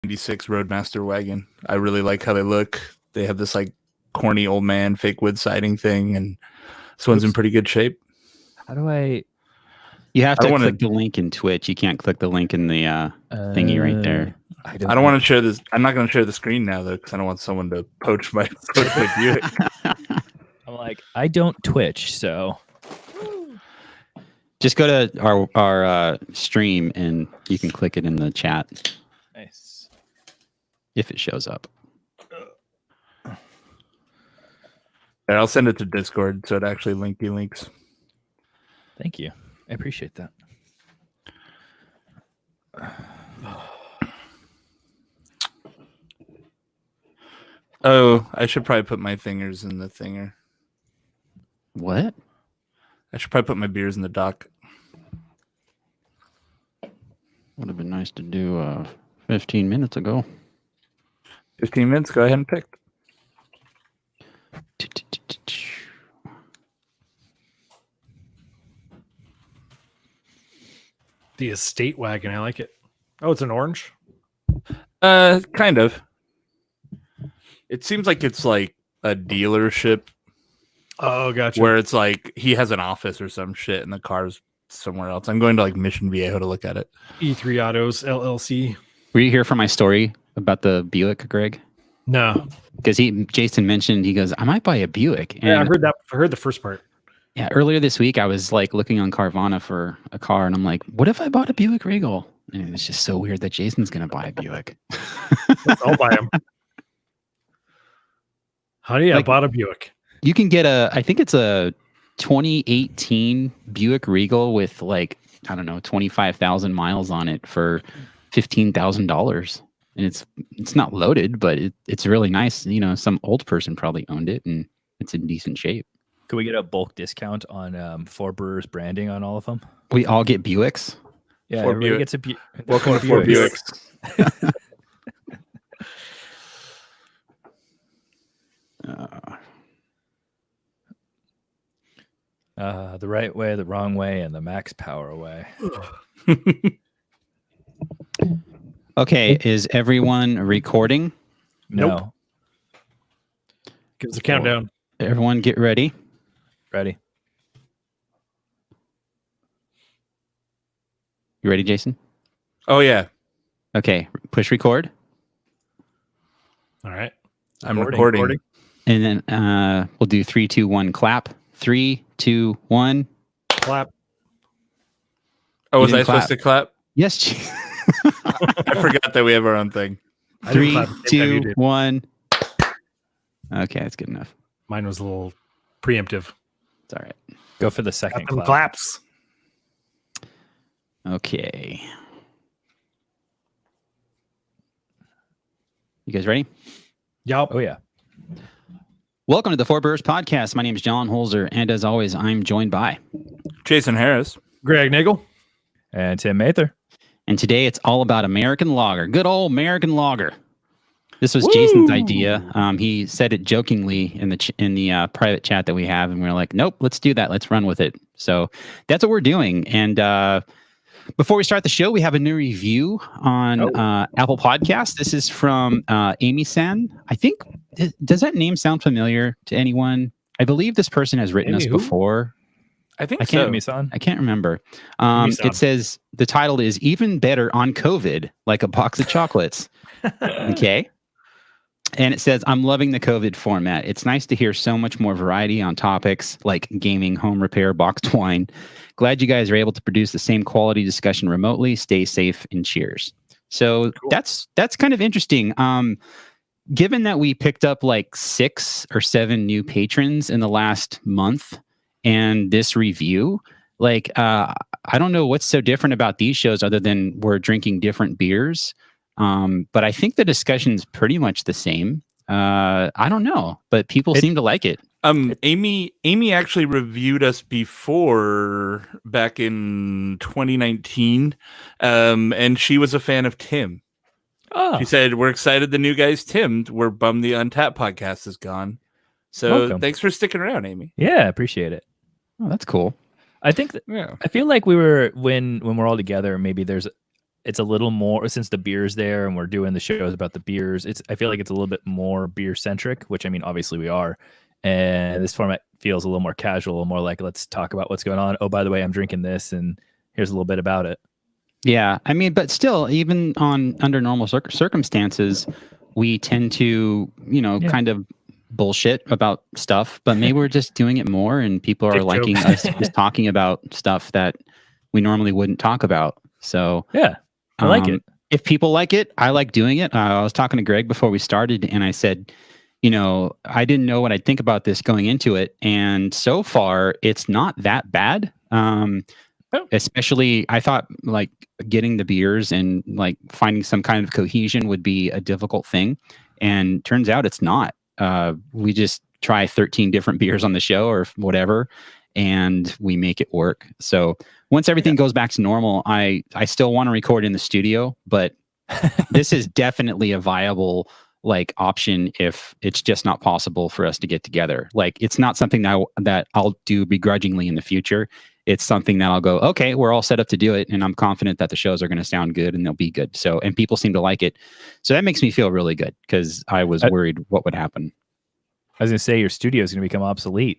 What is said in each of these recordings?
96 Roadmaster wagon. I really like how they look. They have this like corny old man fake wood siding thing, and this one's in pretty good shape. How do I? You have to click the link in Twitch. You can't click the link in the thingy right there. I don't want to share this. I'm not going to share the screen now though, because I don't want someone to poach my Buick. I'm like, I don't Twitch, so just go to our stream and you can click it in the chat. Nice. If it shows up. And I'll send it to Discord so it actually links. Thank you. I appreciate that. Oh, I should probably put my fingers in the thinger. What? I should probably put my beers in the dock. Would have been nice to do 15 minutes ago. 15 minutes? Go ahead and pick. The estate wagon, I like it. Oh, it's an orange? Kind of. It seems like it's like a dealership. Oh, gotcha. Where it's like he has an office or some shit and the car's somewhere else. I'm going to like Mission Viejo to look at it. E3 Autos LLC. Were you here for my story about the Buick, Greg? No. Because Jason mentioned, he goes, I might buy a Buick. And yeah, I heard that. I heard the first part. Yeah, earlier this week, I was like looking on Carvana for a car, and I'm like, what if I bought a Buick Regal? And it's just so weird that Jason's going to buy a Buick. I'll buy him. Honey, I bought a Buick. You can get I think it's a 2018 Buick Regal with like, I don't know, 25,000 miles on it for $15,000. And it's not loaded, but it's really nice. You know, some old person probably owned it, and it's in decent shape. Could we get a bulk discount on 4 Brewers branding on all of them? We all get Buicks? Yeah, Four everybody Buick. gets a Welcome to 4 Buicks. The right way, the wrong way, and the max power way. Okay, is everyone recording? No. Nope. Give us a countdown. Everyone get ready. Ready? You ready, Jason? Oh, yeah. Okay, push record. All right. I'm recording. And then we'll do 3, 2, 1, clap. 3, 2, 1. Clap. Oh, was I didn't supposed to clap? Yes. I forgot that we have our own thing. 3, 2, 1. Okay, that's good enough. Mine was a little preemptive. It's all right. Go for the second Got them clap. claps. Okay. You guys ready? Yup. Oh, yeah. Welcome to the Four Brewers Podcast. My name is John Holzer, and as always, I'm joined by Jason Harris. Greg Nagel. And Tim Mather. And today it's all about American lager. Good old American lager. This was Jason's idea. He said it jokingly in the private chat that we have, and we were like, nope, let's do that. Let's run with it. So that's what we're doing. And before we start the show, we have a new review on Apple Podcasts. This is from Amy San. I think, does that name sound familiar to anyone? I believe this person has written us before. I think Amy-san. I can't remember. It says the title is Even Better on COVID, like a box of chocolates. Okay. And it says, I'm loving the COVID format. It's nice to hear so much more variety on topics like gaming, home repair, boxed wine. Glad you guys are able to produce the same quality discussion remotely. Stay safe and cheers. So cool. That's kind of interesting. Given that we picked up like 6 or 7 new patrons in the last month and this review, like I don't know what's so different about these shows other than we're drinking different beers. But I think the discussion's pretty much the same. I don't know, but people seem to like it. Amy actually reviewed us before back in 2019. And she was a fan of Tim. Oh. She said, we're excited the new guy's Tim. We're bummed the Untapped podcast is gone. So thanks for sticking around, Amy. Yeah, appreciate it. Oh, that's cool. I think I feel like we were when we're all together, maybe there's it's a little more, since the beer's there and we're doing the shows about the beers, I feel like it's a little bit more beer centric, which I mean, obviously we are. And this format feels a little more casual, more like, let's talk about what's going on. Oh, by the way, I'm drinking this and here's a little bit about it. Yeah. I mean, but still, even under normal circumstances, we tend to, kind of bullshit about stuff, but maybe we're just doing it more and people are liking us just talking about stuff that we normally wouldn't talk about. So yeah, I like it. If people like it, I like doing it. I was talking to Greg before we started and I said, I didn't know what I'd think about this going into it. And so far it's not that bad. Especially I thought like getting the beers and like finding some kind of cohesion would be a difficult thing. And turns out it's not. We just try 13 different beers on the show or whatever, and we make it work. So once everything goes back to normal, I still want to record in the studio, but this is definitely a viable like option if it's just not possible for us to get together. Like it's not something that I'll do begrudgingly in the future. It's something that I'll go, okay, we're all set up to do it. And I'm confident that the shows are going to sound good and they'll be good. So, and people seem to like it. So that makes me feel really good because I was worried what would happen. I was going to say your studio is going to become obsolete.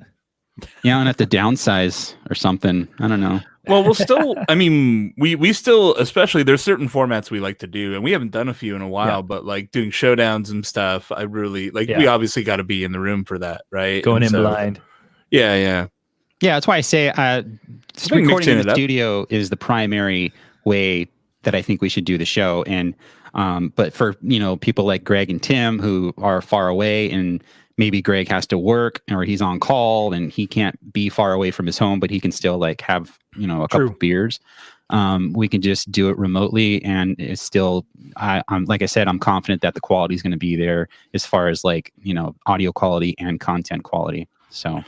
Yeah, and have to downsize or something. I don't know. Well, we'll still, I mean, we still, especially there's certain formats we like to do, and we haven't done a few in a while, but like doing showdowns and stuff, I really, we obviously got to be in the room for that, right? Going in blind. Yeah, yeah. Yeah, that's why I say recording in the studio is the primary way that I think we should do the show. And but for people like Greg and Tim who are far away, and maybe Greg has to work or he's on call and he can't be far away from his home, but he can still like have a couple of beers. We can just do it remotely, and it's still. I'm like I said, I'm confident that the quality is going to be there as far as like audio quality and content quality. So.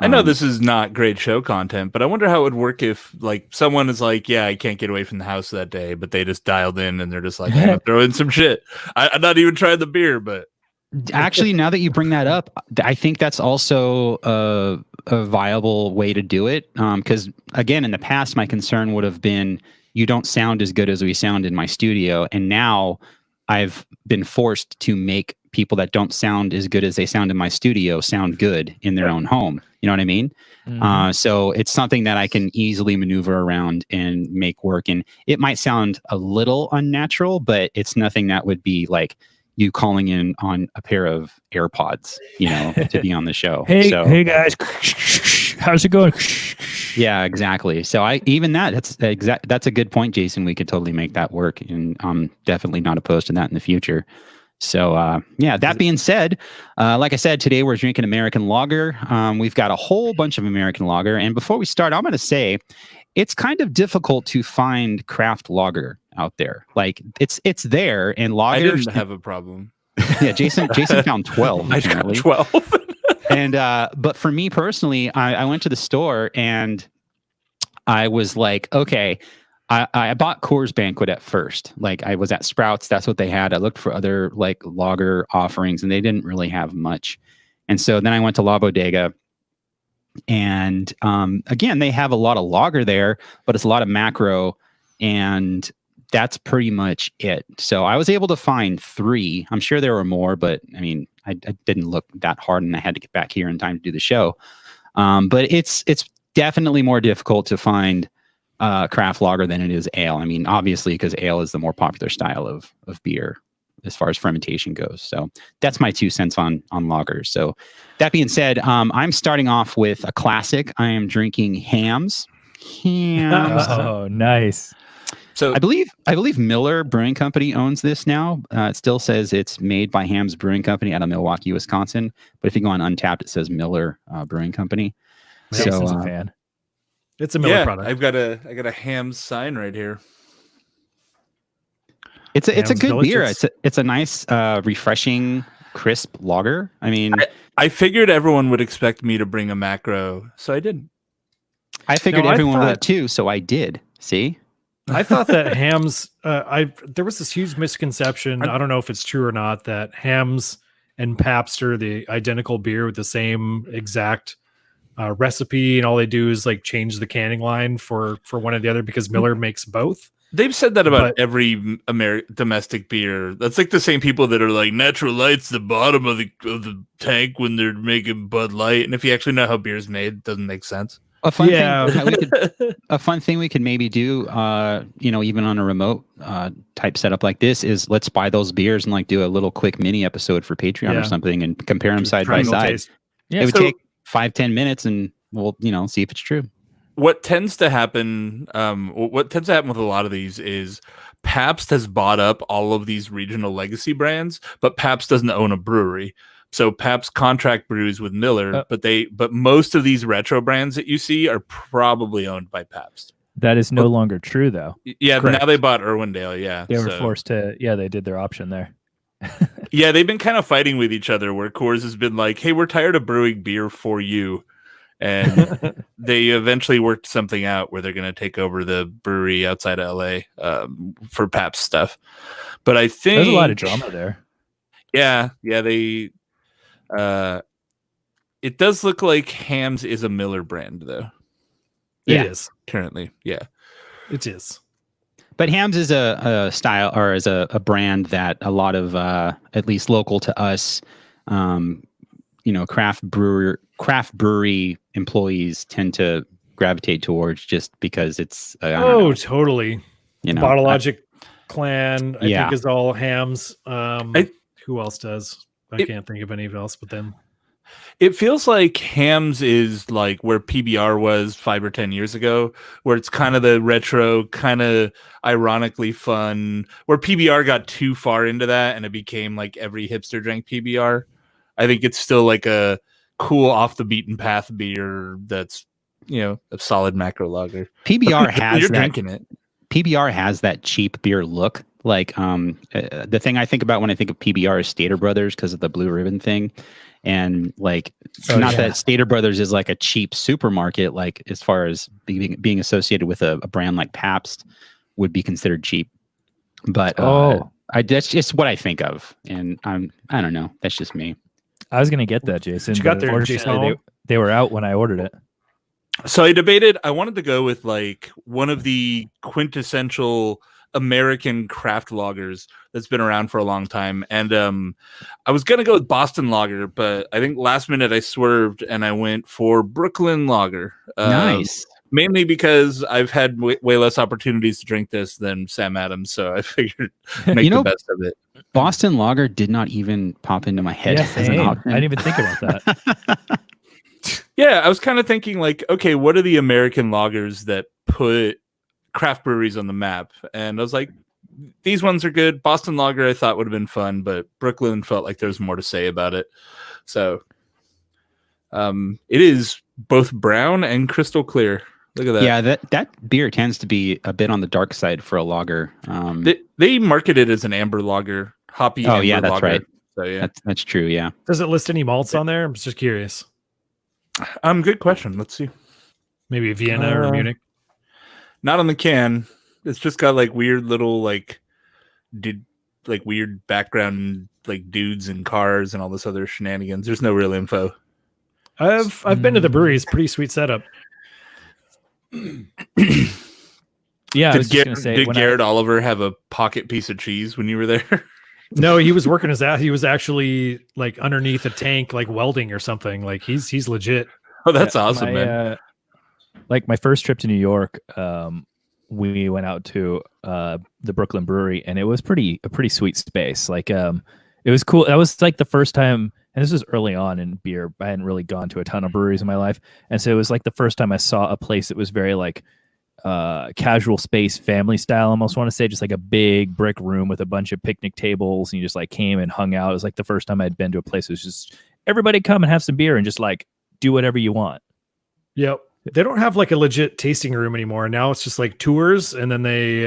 I know this is not great show content, but I wonder how it would work if like someone is like, yeah, I can't get away from the house that day, but they just dialed in and they're just like, I'm gonna throw in some shit. I'm not even trying the beer, but actually, now that you bring that up, I think that's also a viable way to do it. Because again, in the past, my concern would have been you don't sound as good as we sound in my studio, and now I've been forced to make people that don't sound as good as they sound in my studio sound good in their own home. You know what I mean? Mm-hmm. So it's something that I can easily maneuver around and make work. And it might sound a little unnatural, but it's nothing that would be like you calling in on a pair of AirPods, to be on the show. Hey guys, how's it going? Yeah, exactly. So that's a good point, Jason. We could totally make that work, and I'm definitely not opposed to that in the future. So, that being said, like I said, today we're drinking American lager. We've got a whole bunch of American lager. And before we start, I'm going to say it's kind of difficult to find craft lager out there. Like it's there, and lager. I didn't have a problem. Yeah, Jason found 12. I got 12. And but for me personally, I went to the store and I was like, okay. I bought Coors Banquet at first. Like I was at Sprouts. That's what they had. I looked for other like lager offerings and they didn't really have much. And so then I went to La Bodega, and again, they have a lot of lager there, but it's a lot of macro, and that's pretty much it. So I was able to find 3. I'm sure there were more, but I mean, I didn't look that hard and I had to get back here in time to do the show. But it's definitely more difficult to find craft lager than it is ale. I mean, obviously, because ale is the more popular style of beer as far as fermentation goes. So that's my 2 cents on lagers. So that being said, I'm starting off with a classic. I am drinking Hams. Oh, nice. So I believe Miller Brewing Company owns this now. It still says it's made by Hams Brewing Company out of Milwaukee, Wisconsin. But if you go on Untapped, it says Miller Brewing Company. Jason's a fan. It's a Miller product. I got a Hams sign right here. It's a good beer. It's a nice, refreshing, crisp lager. I mean, I figured everyone would expect me to bring a macro, so I didn't. I figured everyone would too, so I did. See, I thought that Hams. There was this huge misconception. I don't know if it's true or not that Hams and Pabst are the identical beer with the same exact recipe, and all they do is like change the canning line for one or the other because Miller makes both. They've said that about every domestic beer. That's like the same people that are like, Natural Light's the bottom of the tank when they're making Bud Light. And if you actually know how beer's made, it doesn't make sense. A fun thing we could maybe do, even on a remote type setup like this, is let's buy those beers and like do a little quick mini episode for Patreon or something and compare them side by side. Yeah, it would take 5-10 minutes, and we'll see if it's true. What tends to happen with a lot of these is Pabst has bought up all of these regional legacy brands, but Pabst doesn't own a brewery. So Pabst contract brews with Miller, but most of these retro brands that you see are probably owned by Pabst. That is no longer true, though. Yeah, correct. Now they bought Irwindale. Yeah, they were forced to. Yeah, they did their option there. Yeah, they've been kind of fighting with each other. Where Coors has been like, "Hey, we're tired of brewing beer for you," and they eventually worked something out where they're going to take over the brewery outside of LA for Pabst stuff. But I think there's a lot of drama there. Yeah, they. It does look like Hamm's is a Miller brand, though. It is currently. Yeah, it is. But Hamm's is a style, or is a brand that a lot of, at least local to us, craft brewery employees tend to gravitate towards, just because it's. Totally. Bottle Logic Clan, I think, is all Hamm's. Who else does? I can't think of any else, but then it feels like Hamm's is like where PBR was 5 or 10 years ago, where it's kind of the retro, kind of ironically fun, where PBR got too far into that and it became like every hipster drank PBR. I think it's still like a cool off the beaten path beer that's, a solid macro lager. PBR has You're drinking it. PBR has that cheap beer look. Like the thing I think about when I think of PBR is Stater Brothers, because of the blue ribbon thing, and like that Stater Brothers is like a cheap supermarket, like as far as being associated with a brand like Pabst would be considered cheap. But that's just what I think of, and I don't know. That's just me. I was gonna get that, Jason. You got there, Jason. They were out when I ordered it. So I debated. I wanted to go with like one of the quintessential American craft lagers that's been around for a long time, and I was gonna go with Boston Lager, but I think last minute I swerved and I went for Brooklyn Lager. Nice, mainly because I've had way less opportunities to drink this than Sam Adams, so I figured make the best of it. Boston Lager did not even pop into my head. As an option. I didn't even think about that. Yeah, I was kind of thinking like, okay, what are the American lagers that put craft breweries on the map? And I was like, these ones are good. Boston Lager I thought would have been fun, but Brooklyn felt like there's more to say about it. So it is both brown and crystal clear. Look at that. Yeah, that beer tends to be a bit on the dark side for a lager. They market it as an amber lager, hoppy. Oh yeah, that's lager. Right. So yeah, that's true. Yeah. Does it list any malts on there? I'm just curious. Good question. Let's see. Maybe Vienna or Munich. Not on the can. It's just got like weird little weird background like dudes and cars and all this other shenanigans. There's no real info. I've been to the brewery. It's pretty sweet setup. Yeah. Did Garrett Oliver have a pocket piece of cheese when you were there? No, he was working his ass. He was actually like underneath a tank, like welding or something. Like he's legit. Oh, that's awesome, man. Like my first trip to New York, we went out to the Brooklyn Brewery, and it was a pretty sweet space. Like it was cool. That was like the first time, and this was early on in beer. I hadn't really gone to a ton of breweries in my life, and so it was like the first time I saw a place that was very like casual space, family style. I almost want to say, just like a big brick room with a bunch of picnic tables, and you just like came and hung out. It was like the first time I'd been to a place that was just everybody come and have some beer and just like do whatever you want. Yep. They don't have like a legit tasting room anymore. Now it's just like tours, and then they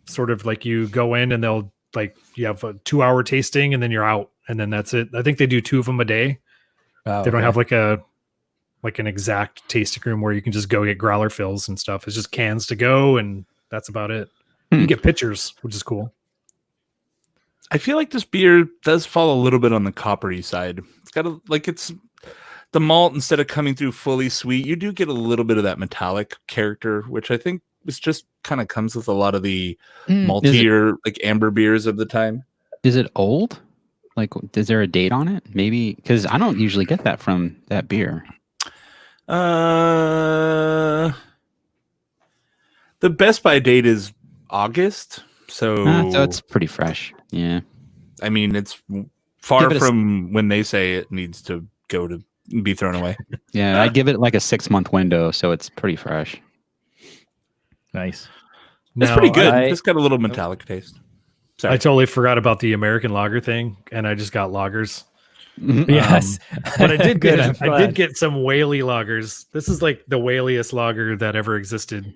sort of like you go in and they'll like you have a 2-hour tasting and then you're out, and then that's it. I think they do 2 of them a day. They don't have like an exact tasting room where you can just go get growler fills and stuff. It's just cans to go, and that's about it. You get pitchers, which is cool. I feel like this beer does fall a little bit on the coppery side. It's got it's the malt, instead of coming through fully sweet, you do get a little bit of that metallic character, which I think This just kind of comes with a lot of the maltier, like amber beers of the time. Is it old? Like, is there a date on it? Maybe because I don't usually get that from that beer. The best by date is August, so it's pretty fresh. Yeah, I mean it's far from when they say it needs to go to be thrown away. Yeah, I give it like a 6-month window, so it's pretty fresh. Nice. It's pretty good. It's got a little metallic taste. Sorry. I totally forgot about the American lager thing, and I just got lagers. Yes, but I did get some Whaley lagers. This is like the whaliest lager that ever existed.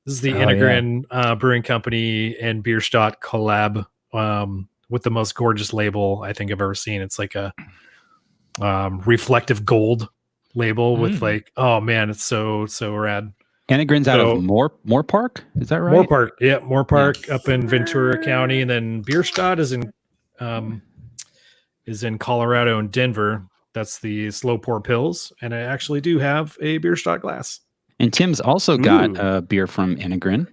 This is the Integrin Brewing Company and Bierstadt collab with the most gorgeous label I think I've ever seen. It's like a reflective gold label with like, oh man, it's so rad. Integrin's out of Moore Park, is that right? Moore Park, yeah, Moore Park up in Ventura County, and then Bierstadt is in Colorado and Denver. That's the slow pour pills, and I actually do have a Bierstadt glass. And Tim's also got a beer from Integrin.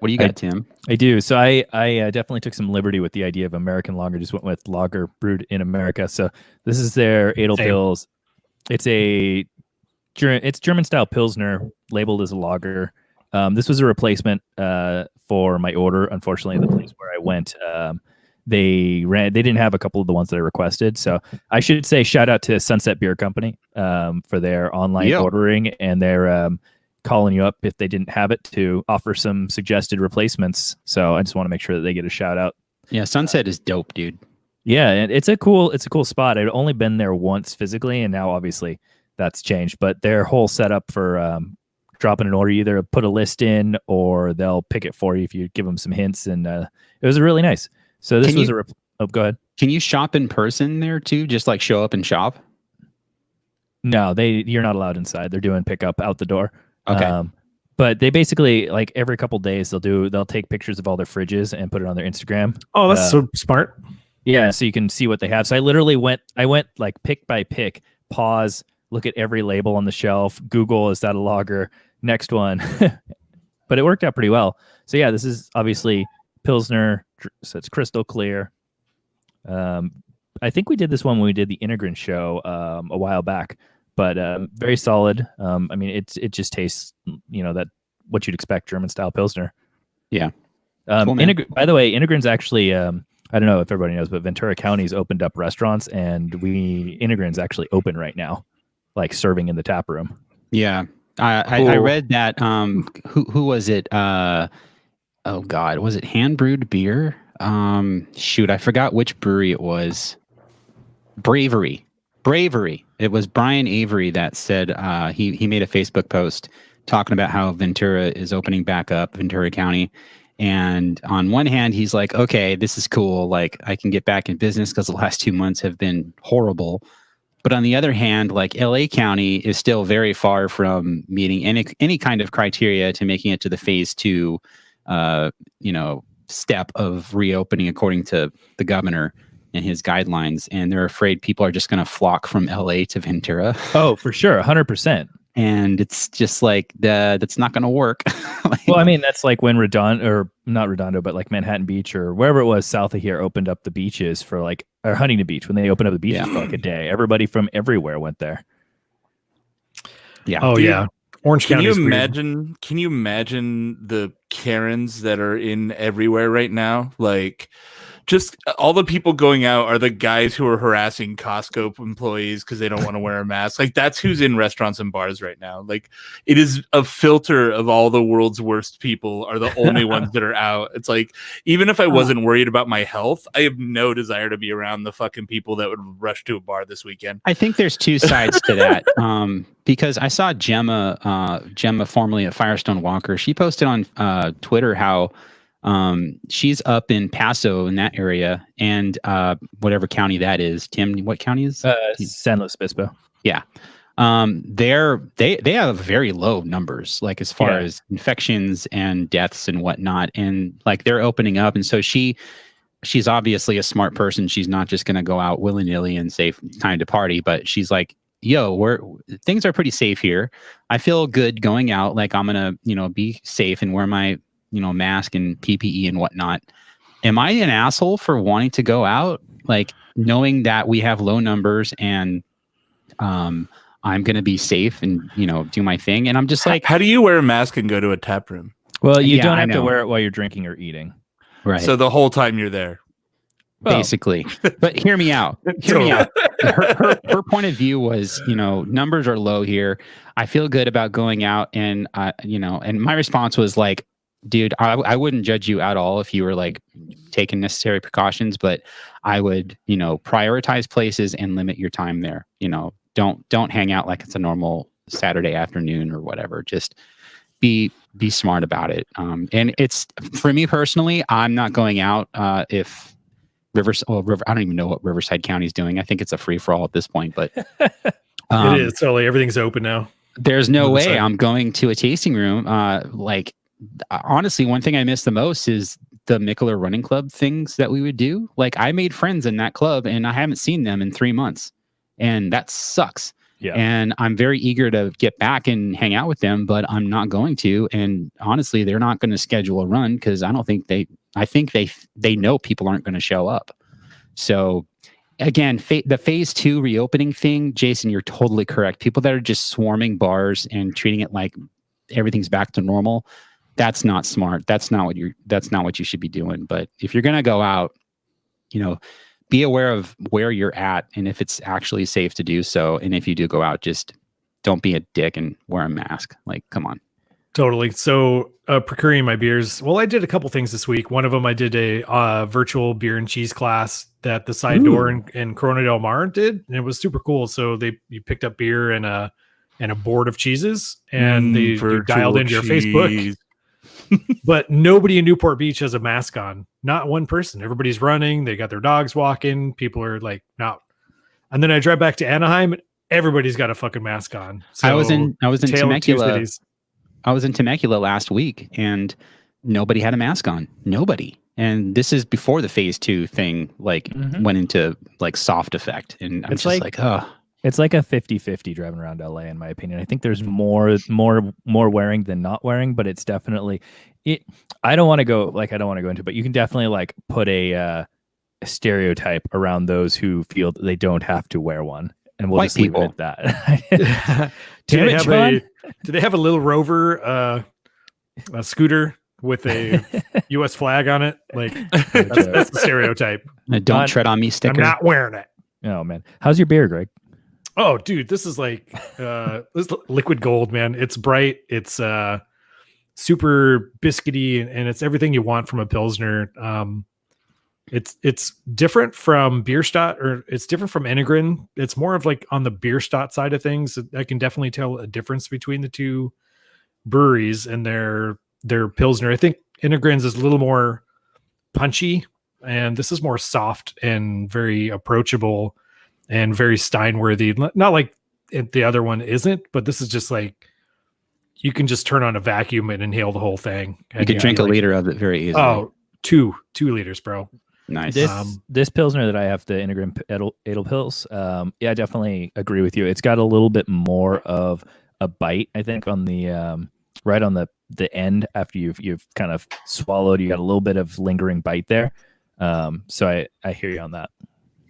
What do you got, Tim? I do. So I definitely took some liberty with the idea of American lager. Just went with lager brewed in America. So this is their Edelpils. It's German style Pilsner labeled as a lager. This was a replacement for my order. Unfortunately, the place where I went, they didn't have a couple of the ones that I requested. So I should say shout out to Sunset Beer Company for their online ordering, and their calling you up if they didn't have it to offer some suggested replacements. So I just want to make sure that they get a shout out. Yeah, Sunset is dope, dude. Yeah, and it's a cool spot. I'd only been there once physically, and now obviously that's changed. But their whole setup for dropping an order, either put a list in or they'll pick it for you if you give them some hints, and it was really nice. So this was go ahead. Can you shop in person there too? Just like show up and shop? No, you're not allowed inside. They're doing pickup out the door. Okay. But they basically, like, every couple of days they'll take pictures of all their fridges and put it on their Instagram. Oh, that's so smart. Yeah, so you can see what they have. So I went like pick by pick, pause, look at every label on the shelf, Google, is that a lager? Next one. But it worked out pretty well. So yeah, this is obviously Pilsner, so it's crystal clear. I think we did this one when we did the Integrin show a while back. But very solid. I mean, it just tastes, that what you'd expect German style Pilsner. Yeah. Cool, by the way, Integrin's actually, I don't know if everybody knows, but Ventura County's opened up restaurants, and Integrin's actually open right now, like serving in the tap room. Yeah. I read that. Who was it? Oh God, was it hand brewed beer? Shoot, I forgot which brewery it was. Bravery. It was Brian Avery that said he made a Facebook post talking about how Ventura is opening back up, Ventura County. And on one hand, he's like, okay, this is cool. Like, I can get back in business because the last 2 months have been horrible. But on the other hand, like, LA County is still very far from meeting any kind of criteria to making it to the phase 2, step of reopening according to the governor and his guidelines, and they're afraid people are just going to flock from LA to Ventura. Oh, for sure, 100%. And it's just like that's not going to work. Well, I mean, that's like when not Redondo, but like Manhattan Beach or wherever it was south of here opened up the beaches for or Huntington Beach, when they opened up the beaches for like a day. Everybody from everywhere went there. Yeah. Oh, yeah. Orange County. Can you imagine the Karens that are in everywhere right now? Like, just all the people going out are the guys who are harassing Costco employees because they don't want to wear a mask. Like, that's who's in restaurants and bars right now. Like, it is a filter of all the world's worst people are the only ones that are out. It's like, even if I wasn't worried about my health, I have no desire to be around the fucking people that would rush to a bar this weekend. I think there's two sides to that. Because I saw Gemma formerly at Firestone Walker. She posted on Twitter how she's up in Paso in that area, and whatever county that is. Tim, what county is San Luis Obispo? Yeah. They have very low numbers, like as far as infections and deaths and whatnot, and like they're opening up, and so she's obviously a smart person. She's not just going to go out willy-nilly and say time to party, but she's like, things are pretty safe here. I feel good going out. Like I'm gonna, be safe and wear my, mask and PPE and whatnot. Am I an asshole for wanting to go out, like knowing that we have low numbers and I'm gonna be safe and do my thing? And I'm just like, how do you wear a mask and go to a tap room? Well, you don't have to wear it while you're drinking or eating. Right. So the whole time you're there. Basically. But hear me out. Her point of view was, numbers are low here. I feel good about going out. And, and my response was like, dude, I wouldn't judge you at all if you were like taking necessary precautions, but I would, prioritize places and limit your time there. Don't hang out like it's a normal Saturday afternoon or whatever. Just be smart about it. And it's, for me personally, I'm not going out if I don't even know what Riverside County is doing. I think it's a free for all at this point, but it is totally, everything's open now. There's no way I'm going to a tasting room. Honestly, one thing I miss the most is the Mickler Running Club things that we would do. Like I made friends in that club and I haven't seen them in 3 months, and that sucks. Yeah. And I'm very eager to get back and hang out with them, but I'm not going to. And honestly, they're not going to schedule a run because I think they know people aren't going to show up. So again, the phase 2 reopening thing, Jason, you're totally correct. People that are just swarming bars and treating it like everything's back to normal, that's not smart. That's not what you should be doing. But if you're going to go out, be aware of where you're at and if it's actually safe to do so. And if you do go out, just don't be a dick and wear a mask. Like, come on. Totally. So procuring my beers. Well, I did a couple things this week. One of them, I did a virtual beer and cheese class that the side door in Corona Del Mar did. And it was super cool. So you picked up beer and a board of cheeses and they dialed into your Facebook. But nobody in Newport Beach has a mask on. Not one person. Everybody's running. They got their dogs walking. People are like, not. And then I drive back to Anaheim. Everybody's got a fucking mask on. So I was in Temecula. I was in Temecula last week and nobody had a mask on. Nobody. And this is before the phase 2 thing went into like soft effect. And I'm it's like a 50-50 driving around LA, in my opinion. I think there's more wearing than not wearing, but it's definitely I don't want to go into, but you can definitely like put a stereotype around those who feel that they don't have to wear one. And we'll just leave it at that. Do they have a little Rover a scooter with a U.S. flag on it? Like that's the stereotype. Don't tread on me sticker. I'm not wearing it. Oh man, how's your beer, Greg? Oh, dude, this is like this is liquid gold, man. It's bright. It's super biscuity, and it's everything you want from a Pilsner. It's different from Bierstadt, or it's different from Enegren. It's more of like on the Bierstadt side of things. I can definitely tell a difference between the two breweries and their Pilsner. I think Enegren's is a little more punchy, and this is more soft and very approachable and very Steinworthy. Not like the other one isn't, but this is just like you can just turn on a vacuum and inhale the whole thing. You could drink a liter of it very easily. Oh, 2 liters, bro. Nice. This Pilsner that I have, the Enegren Edelpils, I definitely agree with you. It's got a little bit more of a bite, I think, on the right on the end after you've kind of swallowed. You got a little bit of lingering bite there. So I hear you on that.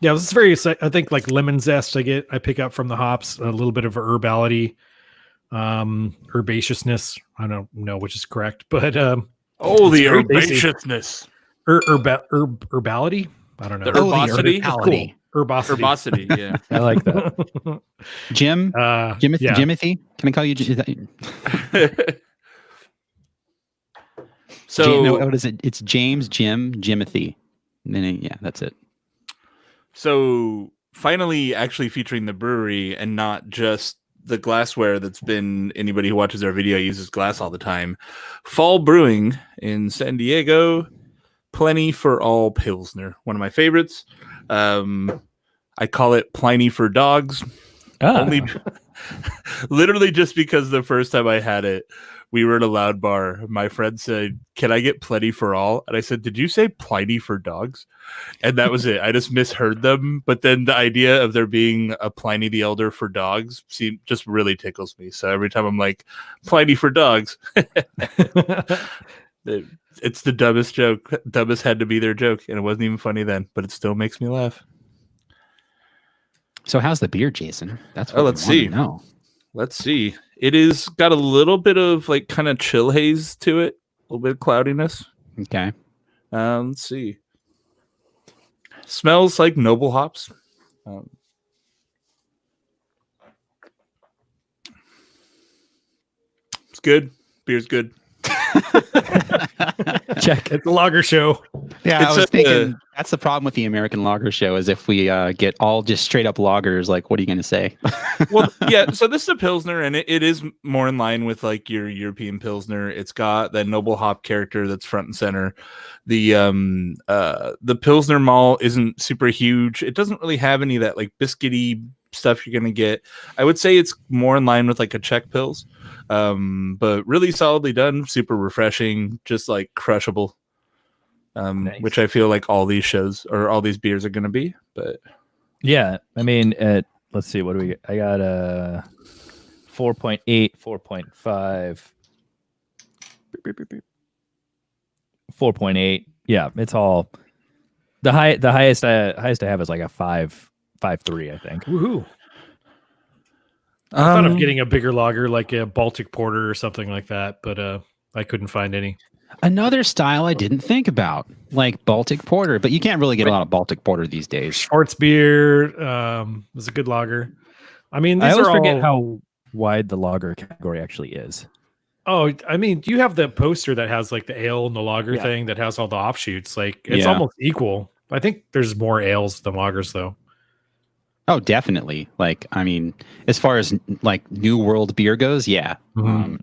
Yeah, this is very, I think, like lemon zest I pick up from the hops, a little bit of herbality, herbaceousness. I don't know which is correct, but the herbaceousness. Herbality? I don't know. The herbosity? Cool. Herbosity, yeah. I like that. Jimothy? Can I call you? So what is it? It's James, Jimothy. And then, that's it. So finally actually featuring the brewery and not just the glassware that's been, anybody who watches our video uses glass all the time. Fall Brewing in San Diego, Plenty for All Pilsner, one of my favorites. I call it Pliny for Dogs. Only literally just because the first time I had it, we were at a loud bar. My friend said, "Can I get plenty for all?" And I said, "Did you say plenty for dogs?" And that was it. I just misheard them. But then the idea of there being a Pliny the Elder for dogs just really tickles me. So every time I'm like, Pliny for dogs, it's the dumbest joke. Dumbest had to be their joke. And it wasn't even funny then, but it still makes me laugh. So how's the beer, Jason? That's what let's see. No. Let's see. It is got a little bit of like kind of chill haze to it. A little bit of cloudiness. Okay. Let's see. Smells like noble hops. It's good. Beer's good. Check. It's a lager show. Yeah, I was thinking that's the problem with the American Lager Show is if we get all just straight up lagers, like, what are you going to say? Well, yeah, so this is a Pilsner, and it is more in line with like your European Pilsner. It's got that noble hop character that's front and center. The Pilsner malt isn't super huge. It doesn't really have any of that like biscuity stuff you're going to get. I would say it's more in line with like a Czech Pils, but really solidly done, super refreshing, just like crushable. Nice. Which I feel like all these shows or all these beers are going to be. But yeah, I mean, let's see, what do we get? I got a 4.8, 4.5, 4.8. Yeah, it's all the highest I have is like a 5.3, I think. Woohoo! I thought of getting a bigger lager, like a Baltic Porter or something like that, but I couldn't find any. Another style I didn't think about, like Baltic Porter, but you can't really get a lot of Baltic Porter these days. Schwarzbier was a good lager. I mean, I always forget how wide the lager category actually is. Oh, I mean, you have the poster that has like the ale and the lager thing that has all the offshoots. Like it's almost equal. I think there's more ales than lagers, though. Oh, definitely. Like, I mean, as far as like New World beer goes, yeah. Mm-hmm.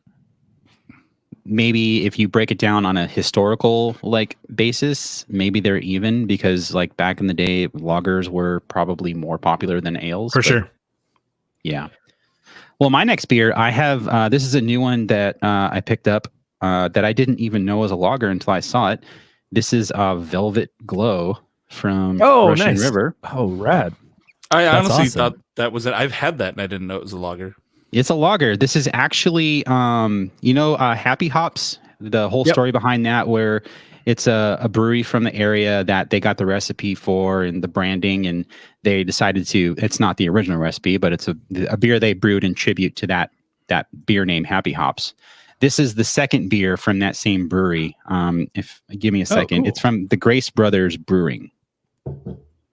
Maybe if you break it down on a historical like basis, maybe they're even because like back in the day, lagers were probably more popular than ales. For sure. Yeah. Well, my next beer, I have, this is a new one that I picked up that I didn't even know was a lager until I saw it. This is Velvet Glow from Russian River. Oh, rad. I honestly thought that was it. I've had that and I didn't know it was a lager. It's a lager. This is actually, Happy Hops, the whole story behind that, where it's a brewery from the area that they got the recipe for and the branding, and they decided to, it's not the original recipe, but it's a beer they brewed in tribute to that beer name, Happy Hops. This is the second beer from that same brewery. Give me a second. Cool. It's from the Grace Brothers Brewing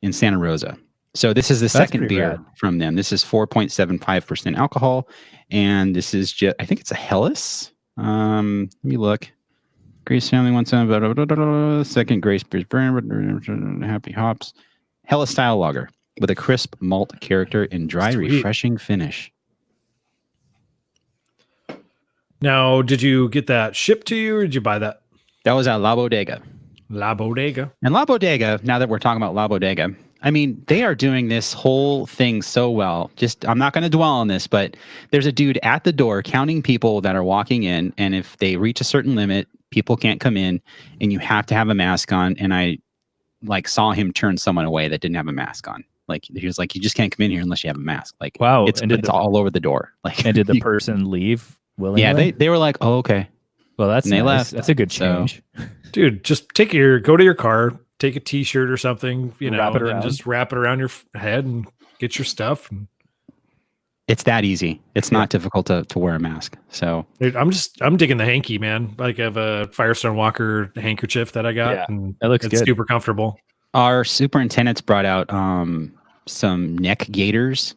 in Santa Rosa. So this is the second beer from them. This is 4.75% alcohol, and this is just, I think it's a Helles. Let me look. Grace family wants some. Second Grace brand, Happy Hops, Helles style lager with a crisp malt character and dry, refreshing finish. Now, did you get that shipped to you, or did you buy that? That was at La Bodega. La Bodega. And La Bodega, now that we're talking about La Bodega, I mean, they are doing this whole thing so well. I'm not going to dwell on this, but there's a dude at the door counting people that are walking in, and if they reach a certain limit, people can't come in, and you have to have a mask on. And I saw him turn someone away that didn't have a mask on. Like, he was like, "You just can't come in here unless you have a mask." Like, wow, it's all over the door. Like, and did the person leave willingly? Yeah, they were like, "Oh, okay." Well, that's nice. They left. That's a good change. So, dude, just go to your car, take a T-shirt or something, and just wrap it around your head and get your stuff. It's that easy. It's not difficult to wear a mask. So, dude, I'm digging the hanky, man. Like, I have a Firestone Walker handkerchief that I got. Yeah, and it looks good. Super comfortable. Our superintendent's brought out some neck gaiters,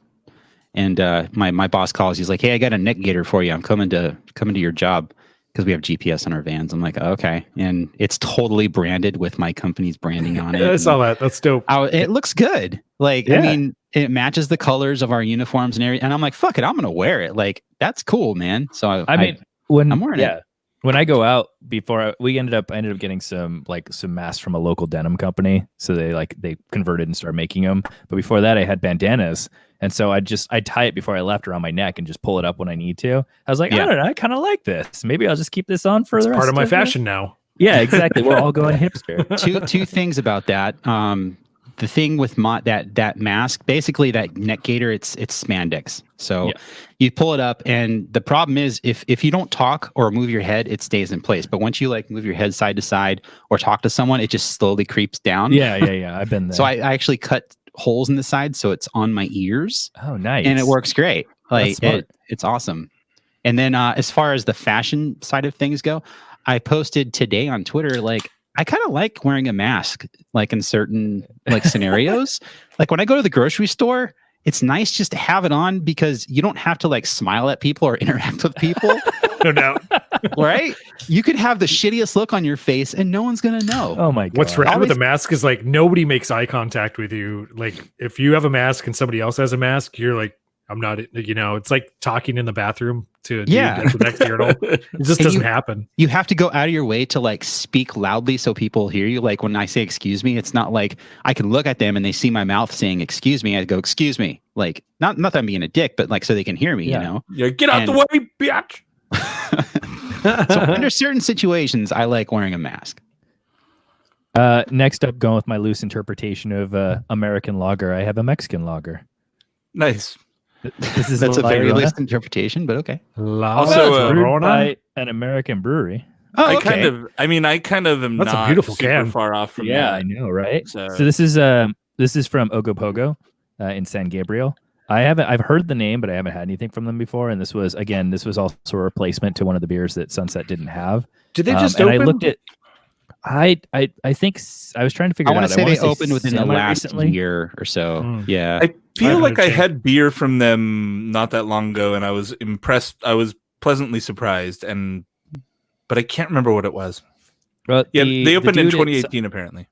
and my boss calls. He's like, "Hey, I got a neck gaiter for you. I'm coming to your job." Because we have GPS on our vans. I'm like, okay. And it's totally branded with my company's branding on it. I saw that. That's dope. It looks good. Like, I mean, it matches the colors of our uniforms and everything. And I'm like, fuck it, I'm going to wear it. Like, that's cool, man. So I'm wearing it. when I go out I ended up getting some masks from a local denim company. So they converted and started making them. But before that, I had bandanas. And so I tie it before I left around my neck and just pull it up when I need to. I was like, I don't know, I kind of like this. Maybe I'll just keep this on for the rest part of my fashion now. Yeah, exactly. We're all going hipster. Two things about that. The thing with that mask, basically that neck gaiter, it's spandex. So you pull it up, and the problem is if you don't talk or move your head, it stays in place. But once you move your head side to side or talk to someone, it just slowly creeps down. Yeah. I've been there. So I actually cut holes in the side so it's on my ears. Oh, nice. And it works great. It's awesome. And then as far as the fashion side of things go, I posted today on Twitter, I kind of like wearing a mask, in certain scenarios. When I go to the grocery store, it's nice just to have it on because you don't have to smile at people or interact with people. No doubt. Right? You could have the shittiest look on your face and no one's going to know. Oh my God. What's rad with the mask is nobody makes eye contact with you. If you have a mask and somebody else has a mask, you're like, I'm not, it's like talking in the bathroom to a dude at the next urinal. It just doesn't happen. You have to go out of your way to speak loudly so people hear you. When I say excuse me, it's not like I can look at them and they see my mouth saying excuse me. I go, excuse me. Not that I'm being a dick, but so they can hear me, you know? Yeah, get out the way, bitch. So under certain situations, I like wearing a mask. Next up, going with my loose interpretation of American lager, I have a Mexican lager. Nice. That's a very loose interpretation, but okay. Also brewed by an American brewery. Oh, okay. I kind of am That's not a beautiful super can. far off from Yeah, that. I know, right? So this is from Ogopogo in San Gabriel. I've heard the name, but I haven't had anything from them before. And this was also a replacement to one of the beers that Sunset didn't have. Did they just and open? I looked at. I think I was trying to figure it out. I want to say they opened within the last year or so. Yeah. I feel like I had beer from them not that long ago, and I was impressed. I was pleasantly surprised, but I can't remember what it was. Well, they opened in 2018, apparently.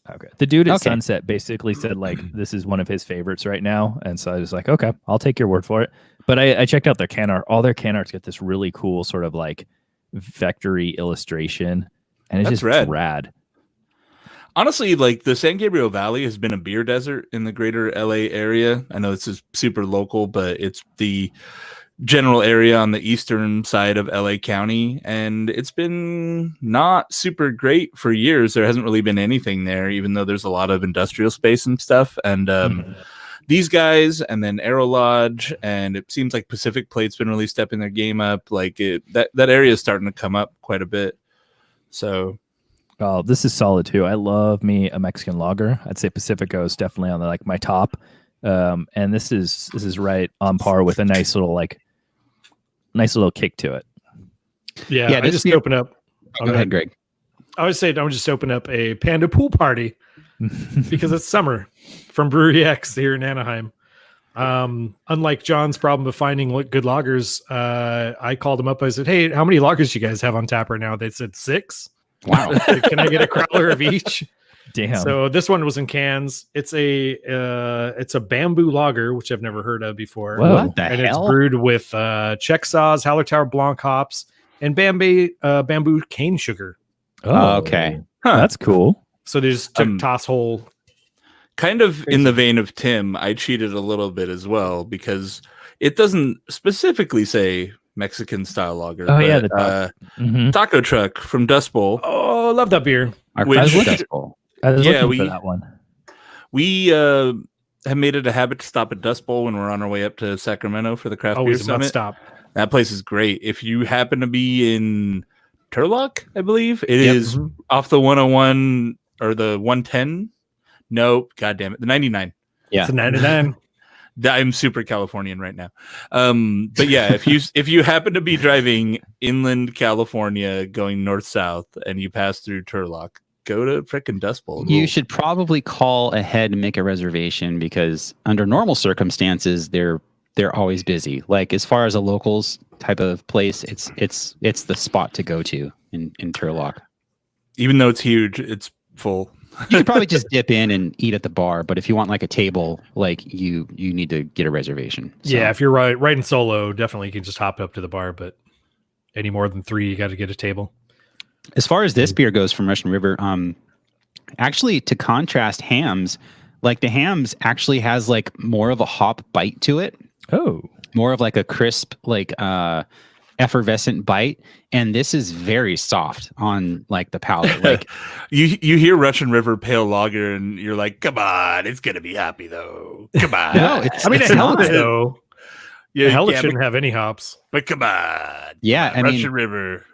Okay. The dude at Sunset basically said this is one of his favorites right now, and so I was like, okay, I'll take your word for it. But I checked out their can art. All their can arts get this really cool sort of vectory illustration, and it's just rad. Honestly, the San Gabriel Valley has been a beer desert in the greater LA area. I know this is super local, but it's the general area on the eastern side of LA County, and it's been not super great for years. There hasn't really been anything there, even though there's a lot of industrial space and stuff. And these guys, and then Aero Lodge, and it seems like Pacific Plate's been really stepping their game up. That area is starting to come up quite a bit. So. Oh, this is solid too. I love me a Mexican lager. I'd say Pacifico is definitely on my top. And this is right on par with a nice little kick to it. Yeah. I just open up. Go ahead, Greg. I would say I would just open up a Panda pool party because it's summer from Brewery X here in Anaheim. Unlike John's problem of finding good lagers, I called them up. I said, "Hey, how many lagers do you guys have on tap right now?" They said 6. Wow. Can I get a crowler of each? Damn. So this one was in cans. It's a bamboo lager, which I've never heard of before. Whoa, what the hell? It's brewed with Czech Saaz, Hallertauer Blanc hops, and bamboo cane sugar. Oh, okay. Huh. That's cool. So there's toss hole. Kind of in the vein of Tim, I cheated a little bit as well because it doesn't specifically say Mexican style lager. Oh, yeah. The Taco Truck from Dust Bowl. Oh, I love that beer. I was looking for that one. We have made it a habit to stop at Dust Bowl when we're on our way up to Sacramento for the craft beer summit. Stop. That place is great. If you happen to be in Turlock, I believe it is off the 101 or the 110. No, goddamn it, the 99. Yeah, it's a 99. I'm super Californian right now. But yeah, if you happen to be driving inland California going north-south and you pass through Turlock, go to frickin' Dust Bowl. You should probably call ahead and make a reservation because under normal circumstances, they're always busy. As far as a locals type of place, it's the spot to go to in Turlock. Even though it's huge, it's full. You could probably just dip in and eat at the bar, but if you want a table, you need to get a reservation. So. Yeah, if you're riding solo, definitely you can just hop up to the bar. But any more than 3, you got to get a table. As far as this beer goes from Russian River, actually, to contrast Hams, like the Hams actually has like more of a hop bite to it. Oh, more of like a crisp, like effervescent bite, and this is very soft on like the palate. Like you hear Russian River Pale Lager, and you're like, come on, it's gonna be happy though. Come on. No, I mean, it's a not. Helix though. Yeah, The Helix shouldn't have any hops. but come on. Yeah, I Russian mean, River.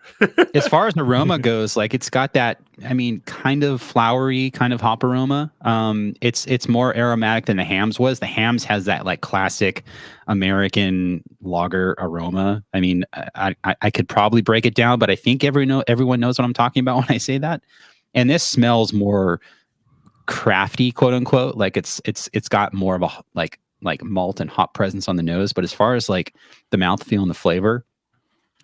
as far as aroma goes, like it's got that, I mean, kind of flowery kind of hop aroma. It's more aromatic than the Hams was. The Hams has that like classic American lager aroma. I mean, I could probably break it down, but I think everyone knows what I'm talking about when I say that. And this smells more crafty, quote unquote. Like it's got more of a like malt and hop presence on the nose. But as far as like the mouthfeel and the flavor,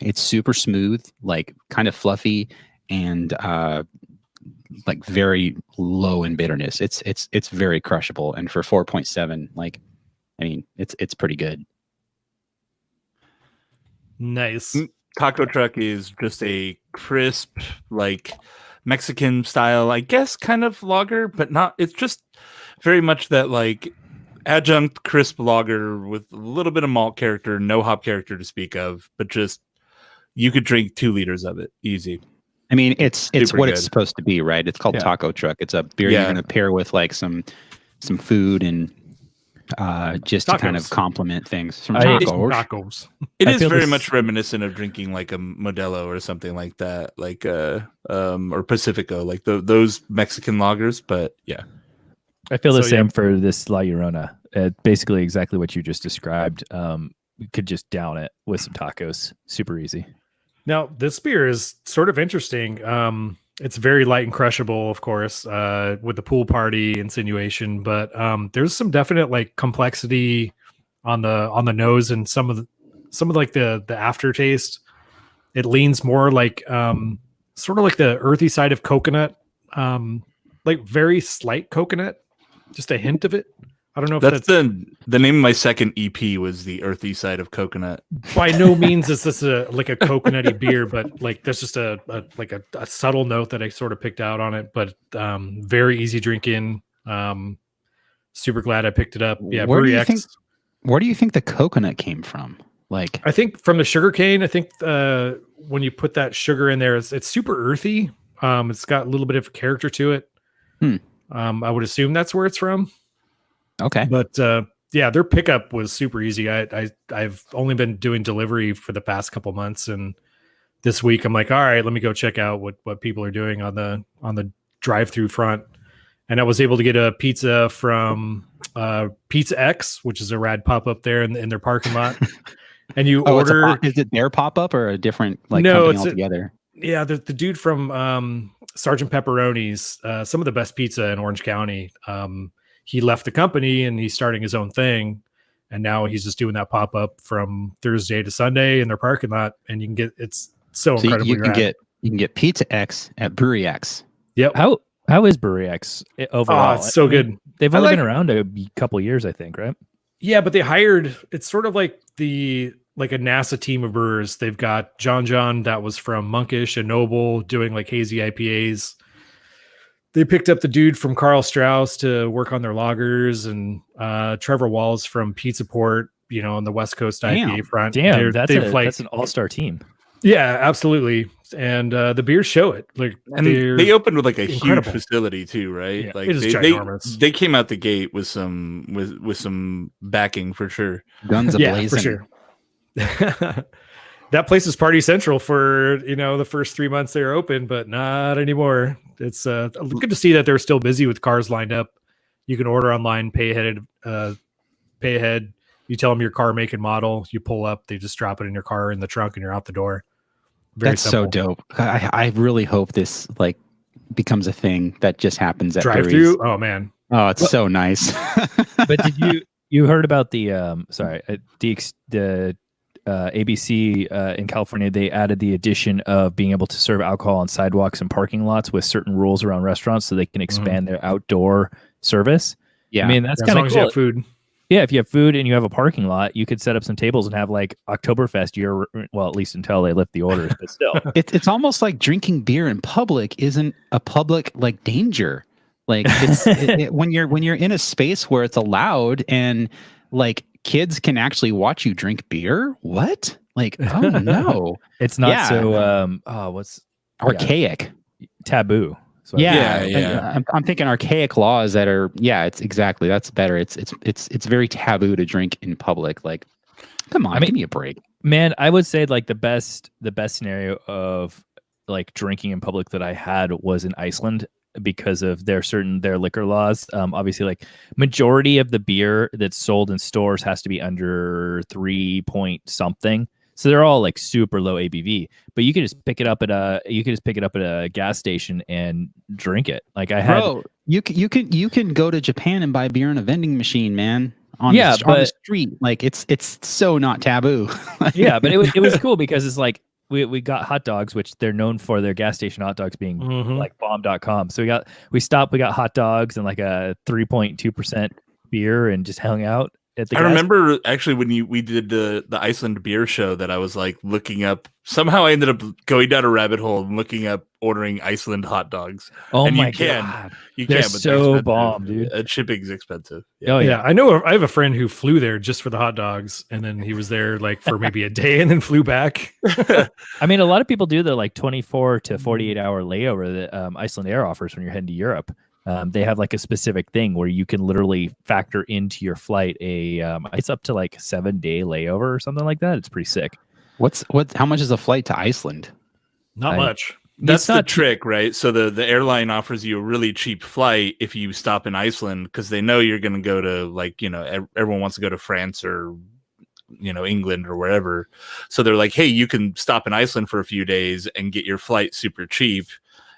it's super smooth, like kind of fluffy, and like very low in bitterness. It's very crushable, and for 4.7, like, I mean, it's pretty good. Nice. Taco Truck is just a crisp, like Mexican style, I guess, kind of lager, but not. It's just very much that like adjunct crisp lager with a little bit of malt character, no hop character to speak of, but just you could drink 2 liters of it easy. I mean, it's Super what good. it's supposed to be, right? It's called Taco Truck. It's a beer you're going to pair with like some food and just to kind of complement things. Some tacos. It is very much reminiscent of drinking like a Modelo or something like that, like or Pacifico, like those Mexican lagers. But yeah, I feel the same for this La Llorona. Basically, exactly what you just described. We could just down it with some tacos, super easy. Now, this beer is sort of interesting. It's very light and crushable, of course, with the pool party insinuation, but there's some definite like complexity on the nose and some of like the aftertaste. It leans more like sort of like the earthy side of coconut, like very slight coconut, just a hint of it. I don't know if that's the name of my second EP was the earthy side of coconut. By no means is this like a coconutty beer, but like there's just a subtle note that I sort of picked out on it. But very easy drinking. Super glad I picked it up. Yeah, Burry X. Where do you think the coconut came from? Like, I think from the sugar cane. I think when you put that sugar in there, it's super earthy. It's got a little bit of character to it. I would assume that's where it's from. Okay. But yeah, their pickup was super easy. I've only been doing delivery for the past couple months, and this week I'm like, all right, let me go check out what people are doing on the drive-through front. And I was able to get a pizza from Pizza X, which is a rad pop-up there in their parking lot. And you order, is it their pop-up or a different company altogether? Yeah, the dude from Sergeant Pepperoni's, some of the best pizza in Orange County. He left the company and he's starting his own thing. And now he's just doing that pop up from Thursday to Sunday in their parking lot. And you can get, it's so incredibly you can get Pizza X at Burry X. Yep. How is Burry X overall? Oh, it's so good. They've only been around a couple years, I think, right? Yeah, but they hired, it's sort of like a NASA team of brewers. They've got John that was from Monkish and Noble doing like hazy IPAs. They picked up the dude from Carl Strauss to work on their lagers, and Trevor Walls from Pizza Port, on the West Coast IPA front. Damn, that's an all-star team. Yeah, absolutely. And the beers show it. Like, and they opened with like a incredible. Huge facility too, right? Yeah, like it is ginormous. They came out the gate with some backing for sure. Guns a-blazing. For sure. That place is party central for the first 3 months they were open, but not anymore. It's good to see that they're still busy with cars lined up. You can order online, pay ahead. You tell them your car make and model. You pull up, they just drop it in your car in the trunk, and you're out the door. That's simple. So dope. I really hope this like becomes a thing that just happens at drive-through. Oh man. Oh, it's so nice. But did you heard about the ABC in California? They added the addition of being able to serve alcohol on sidewalks and parking lots with certain rules around restaurants, so they can expand their outdoor service. Yeah, I mean that's as kind long of as you cool. have food. Yeah, if you have food and you have a parking lot, you could set up some tables and have like Oktoberfest well, at least until they lift the orders, but still. It's almost like drinking beer in public isn't a public like danger. Like it's when you're in a space where it's allowed and like kids can actually watch you drink beer. What? Like, oh no. It's not so what's archaic. Taboo. So I'm thinking archaic laws that are it's exactly, that's better. It's very taboo to drink in public. Like, come on, give me a break. Man, I would say like the best scenario of like drinking in public that I had was in Iceland because of their liquor laws. Obviously, like majority of the beer that's sold in stores has to be under 3 point something. So they're all like super low ABV, but you could just pick it up at a gas station and drink it. Like you can go to Japan and buy beer in a vending machine, man. On the street. Like it's so not taboo. Yeah, but it was cool because it's like we got hot dogs, which they're known for their gas station hot dogs being like bomb.com. So we got hot dogs and like a 3.2% beer and just hung out. I remember actually when we did the Iceland beer show that I was like looking up. Somehow I ended up going down a rabbit hole and looking up ordering Iceland hot dogs. Oh and my God. You can, but so bomb, dude. Shipping's expensive. Yeah. Oh yeah. I have a friend who flew there just for the hot dogs, and then he was there like for maybe a day and then flew back. I mean, a lot of people do the like 24 to 48 hour layover that Iceland Air offers when you're heading to Europe. They have like a specific thing where you can literally factor into your flight it's up to like 7-day layover or something like that. It's pretty sick. How much is a flight to Iceland? Not much. That's the trick, right? So the airline offers you a really cheap flight if you stop in Iceland because they know you're going to go to like, everyone wants to go to France or, England or wherever. So they're like, hey, you can stop in Iceland for a few days and get your flight super cheap.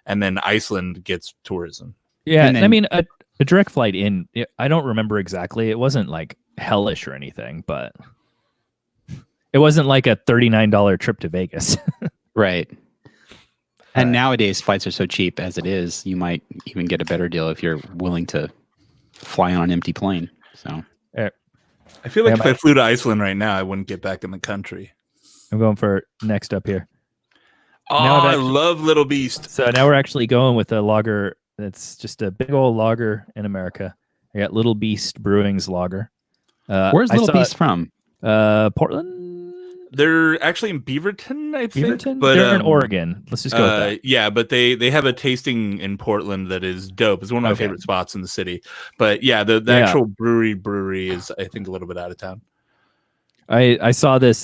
And then Iceland gets tourism. Yeah, I mean, a direct flight in, I don't remember exactly. It wasn't like hellish or anything, but it wasn't like a $39 trip to Vegas. Right. And nowadays, flights are so cheap as it is, you might even get a better deal if you're willing to fly on an empty plane. So I feel like if I flew to Iceland right now, I wouldn't get back in the country. I'm going for next up here. Oh, I love Little Beast. So now we're actually going with a lager. That's just a big old lager in America. I got Little Beast Brewing's lager. Where's Little Beast from? Portland. They're actually in Beaverton, I think. Beaverton? But they're in Oregon. Let's just go with that. Yeah, but they have a tasting in Portland that is dope. It's one of my favorite spots in the city. But yeah, the actual brewery is, I think, a little bit out of town. I saw this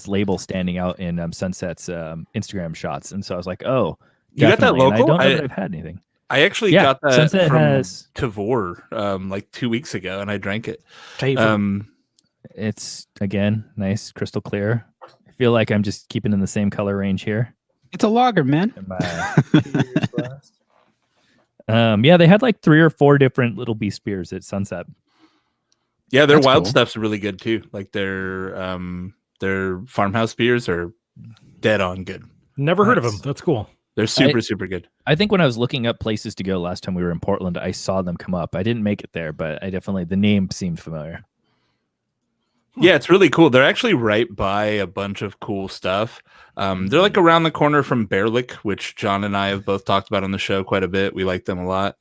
label standing out in Sunset's Instagram shots, and so I was like, oh, you got that local? I don't know that I've had anything. I actually got that Sunset from Tavor like 2 weeks ago, and I drank it. It's again nice, crystal clear. I feel like I'm just keeping in the same color range here. It's a lager, man. They had like 3 or 4 different Little Beast beers at Sunset. Yeah, their wild stuff's really good too. Like their farmhouse beers are dead on good. Never heard of them. That's cool. They're super good. I think when I was looking up places to go last time we were in Portland, I saw them come up. I didn't make it there, but the name seemed familiar. Yeah, it's really cool. They're actually right by a bunch of cool stuff. They're like around the corner from Bearlick, which John and I have both talked about on the show quite a bit. We like them a lot.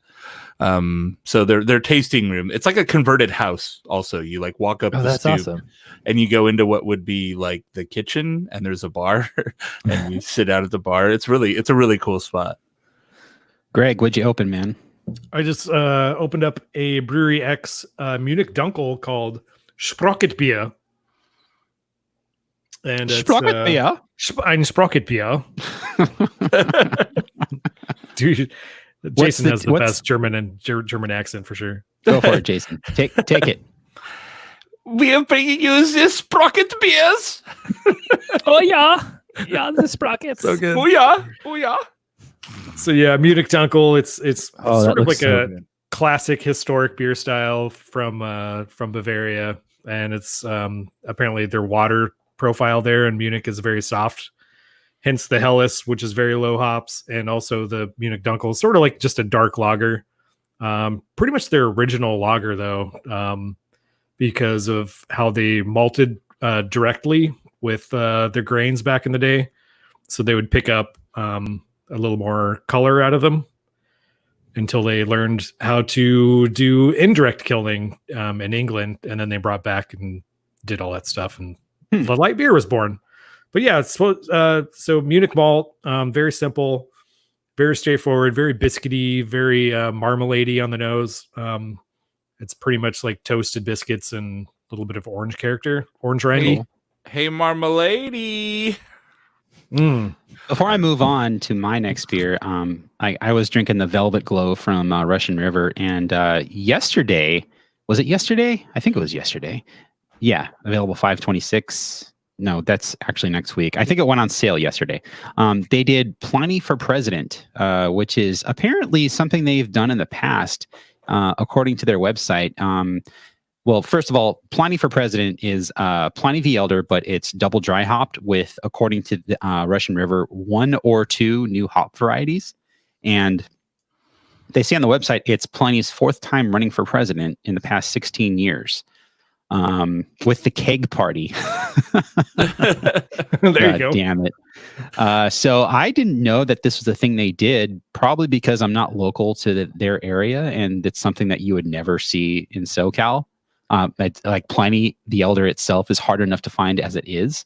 So their tasting room, it's like a converted house. Also, you like walk up the stoop awesome. And you go into what would be like the kitchen, and there's a bar, and you sit out at the bar. It's a really cool spot. Greg, what'd you open, man? I just opened up a Brewery X Munich Dunkel called Sprocket Beer. And it's Sprocket Beer? Ein Sprocket Beer. Dude, Jason has the best German accent for sure. Go for it, Jason. Take it. We are bringing you the Sprocket Beers. Oh yeah, the Sprockets. So good. Oh yeah. So yeah, Munich Dunkel. It's sort of like a good. Classic historic beer style from Bavaria, and it's apparently their water profile there in Munich is very soft. Hence the Helles, which is very low hops, and also the Munich Dunkel, sort of like just a dark lager. Pretty much their original lager, though. because of how they malted directly with their grains back in the day. So they would pick up a little more color out of them until they learned how to do indirect kilning in England. And then they brought back and did all that stuff. And the light beer was born. But yeah, so Munich malt, very simple, very straightforward, very biscuity, very marmalade-y on the nose. It's pretty much like toasted biscuits and a little bit of orange rangy. Hey, marmalade. Before I move on to my next beer, I was drinking the Velvet Glow from Russian River, and yesterday, was it yesterday? I think it was yesterday. Yeah, available 5/26. No, that's actually next week. I think it went on sale yesterday. They did Pliny for President, which is apparently something they've done in the past, according to their website. Well, first of all, Pliny for President is Pliny the Elder, but it's double dry hopped with, according to the Russian River, 1 or 2 new hop varieties. And they say on the website it's Pliny's 4th time running for president in the past 16 years. With the keg party. There you go. Damn it. So I didn't know that this was a thing they did, probably because I'm not local to their area, and it's something that you would never see in SoCal. Like Pliny the Elder itself is hard enough to find as it is.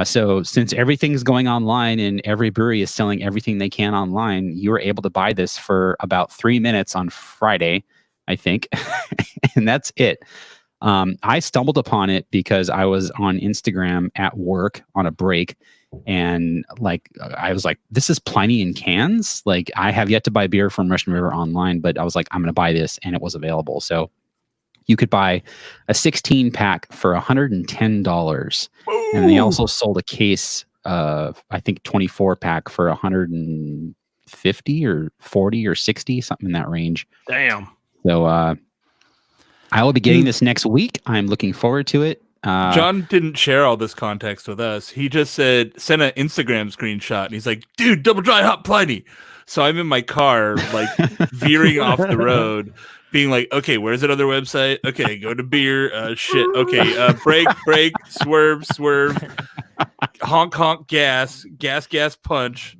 So since everything's going online and every brewery is selling everything they can online, you were able to buy this for about 3 minutes on Friday, I think. And that's it. I stumbled upon it because I was on Instagram at work on a break, and I was like, this is Pliny in cans. Like, I have yet to buy beer from Russian River online, but I was like, I'm going to buy this, and it was available. So you could buy a 16 pack for $110. Ooh. And they also sold a case of, I think, 24 pack for $150 or 40 or 60, something in that range. Damn. So, I will be getting this next week. I'm looking forward to it. John didn't share all this context with us. He just sent an Instagram screenshot, and he's like, dude, double dry hop Pliny. So I'm in my car, like veering off the road, being like, okay, where's that other website? Okay, go to beer. Shit. Okay, brake, swerve, honk, gas, punch,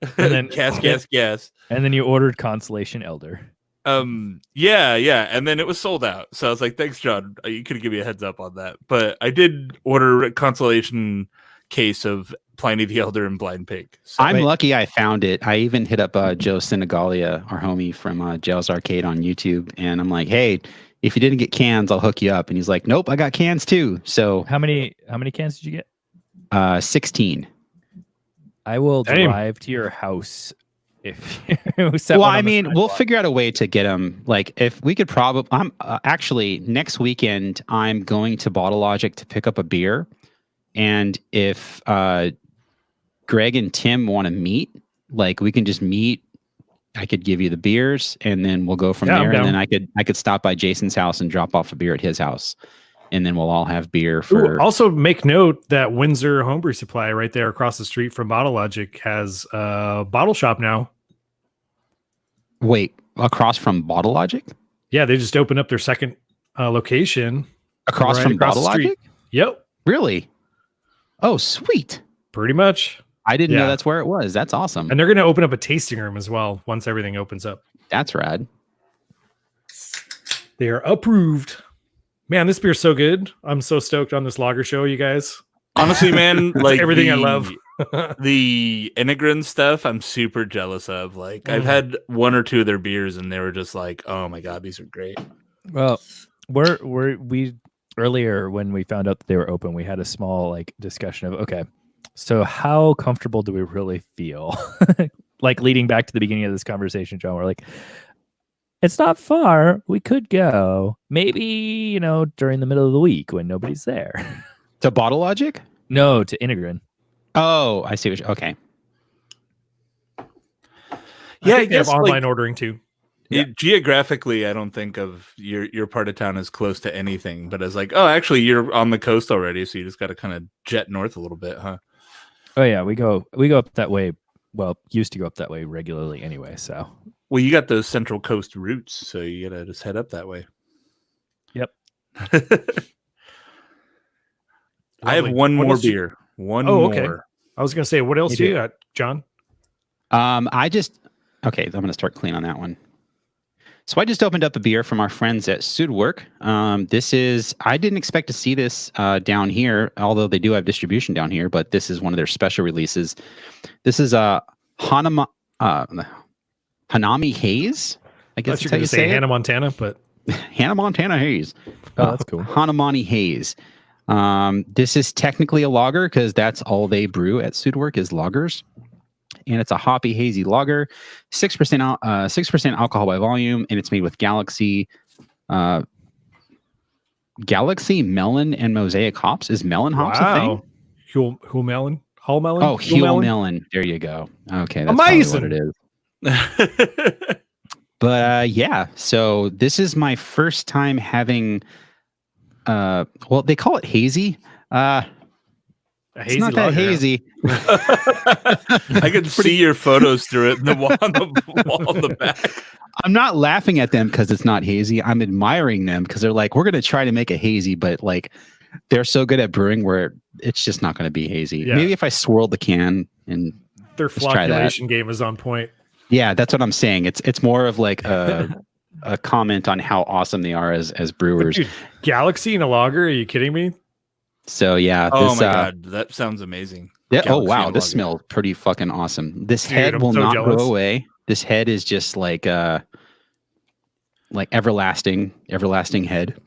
and then gas. And then you ordered Constellation Elder. Yeah, and then it was sold out. So I was like, thanks, John. You could give me a heads up on that. But I did order a consolation case of Pliny the Elder and Blind Pig. So I'm lucky I found it. I even hit up Joe Senegalia, our homie from Jail's Arcade on YouTube, and I'm like, hey, if you didn't get cans, I'll hook you up. And he's like, nope, I got cans too. So how many cans did you get? 16. I will drive to your house. We'll figure out a way to get them. Like, if we could probably, I'm actually next weekend, I'm going to Bottle Logic to pick up a beer. And if Greg and Tim want to meet, like, we can just meet. I could give you the beers, and then we'll go from there. And then I could stop by Jason's house and drop off a beer at his house, and then we'll all have beer for. Ooh, also, make note that Windsor Homebrew Supply, right there across the street from Bottle Logic, has a bottle shop now. Wait, across from Bottle Logic? Yeah, they just opened up their second location. Across from Bottle Logic? Yep. Really? Oh, sweet. Pretty much. I didn't know that's where it was. That's awesome. And they're going to open up a tasting room as well once everything opens up. That's rad. They are approved. Man, this beer's so good. I'm so stoked on this lager show, you guys. Honestly, man, like everything I love. The Integrin stuff, I'm super jealous of. Like, I've had 1 or 2 of their beers, and they were just like, "Oh my god, these are great." Well, we earlier when we found out that they were open, we had a small discussion of, okay, so how comfortable do we really feel? Like, leading back to the beginning of this conversation, John, we're like, it's not far. We could go maybe during the middle of the week when nobody's there. To Bottle Logic? No, to Integrin. Oh, I see. Okay. Yeah, I guess they have online ordering too. Geographically, I don't think of your part of town as close to anything, but as like, oh, actually, you're on the coast already, so you just got to kind of jet north a little bit, huh? Oh yeah, we go up that way. Well, used to go up that way regularly anyway. So, well, you got those Central Coast routes, so you gotta just head up that way. Yep. I have one more beer. One more. Okay. I was going to say, what else do you got, John? Okay, I'm going to start clean on that one. So I just opened up a beer from our friends at Suitwork. I didn't expect to see this down here, although they do have distribution down here, but this is one of their special releases. This is a Hanami Haze. I guess that's how you say Hannah Montana, but Hannah Montana Haze. Oh, that's cool. Hanamani Haze. This is technically a lager because that's all they brew at Suitwork is lagers. And it's a hoppy hazy lager, 6% alcohol by volume, and it's made with Galaxy melon and mosaic hops. Is melon hops a thing? Huel melon, Hull melon. Oh, Huel melon. There you go. Okay, that's amazing. What it is. But yeah, so this is my first time having. Well, they call it hazy. It's not that hazy. I can see your photos through it. The wall on the back. I'm not laughing at them because it's not hazy. I'm admiring them because they're like, we're going to try to make a hazy, but like they're so good at brewing where it's just not going to be hazy. Yeah. Maybe if I swirled the can and their flocculation game is on point. Yeah, that's what I'm saying. It's more of like a comment on how awesome they are as brewers. Dude, Galaxy in a lager? Are you kidding me? So yeah. Oh my god, that sounds amazing. Yeah. Oh wow, this smells pretty fucking awesome. This head will not go away. This head is just like everlasting head.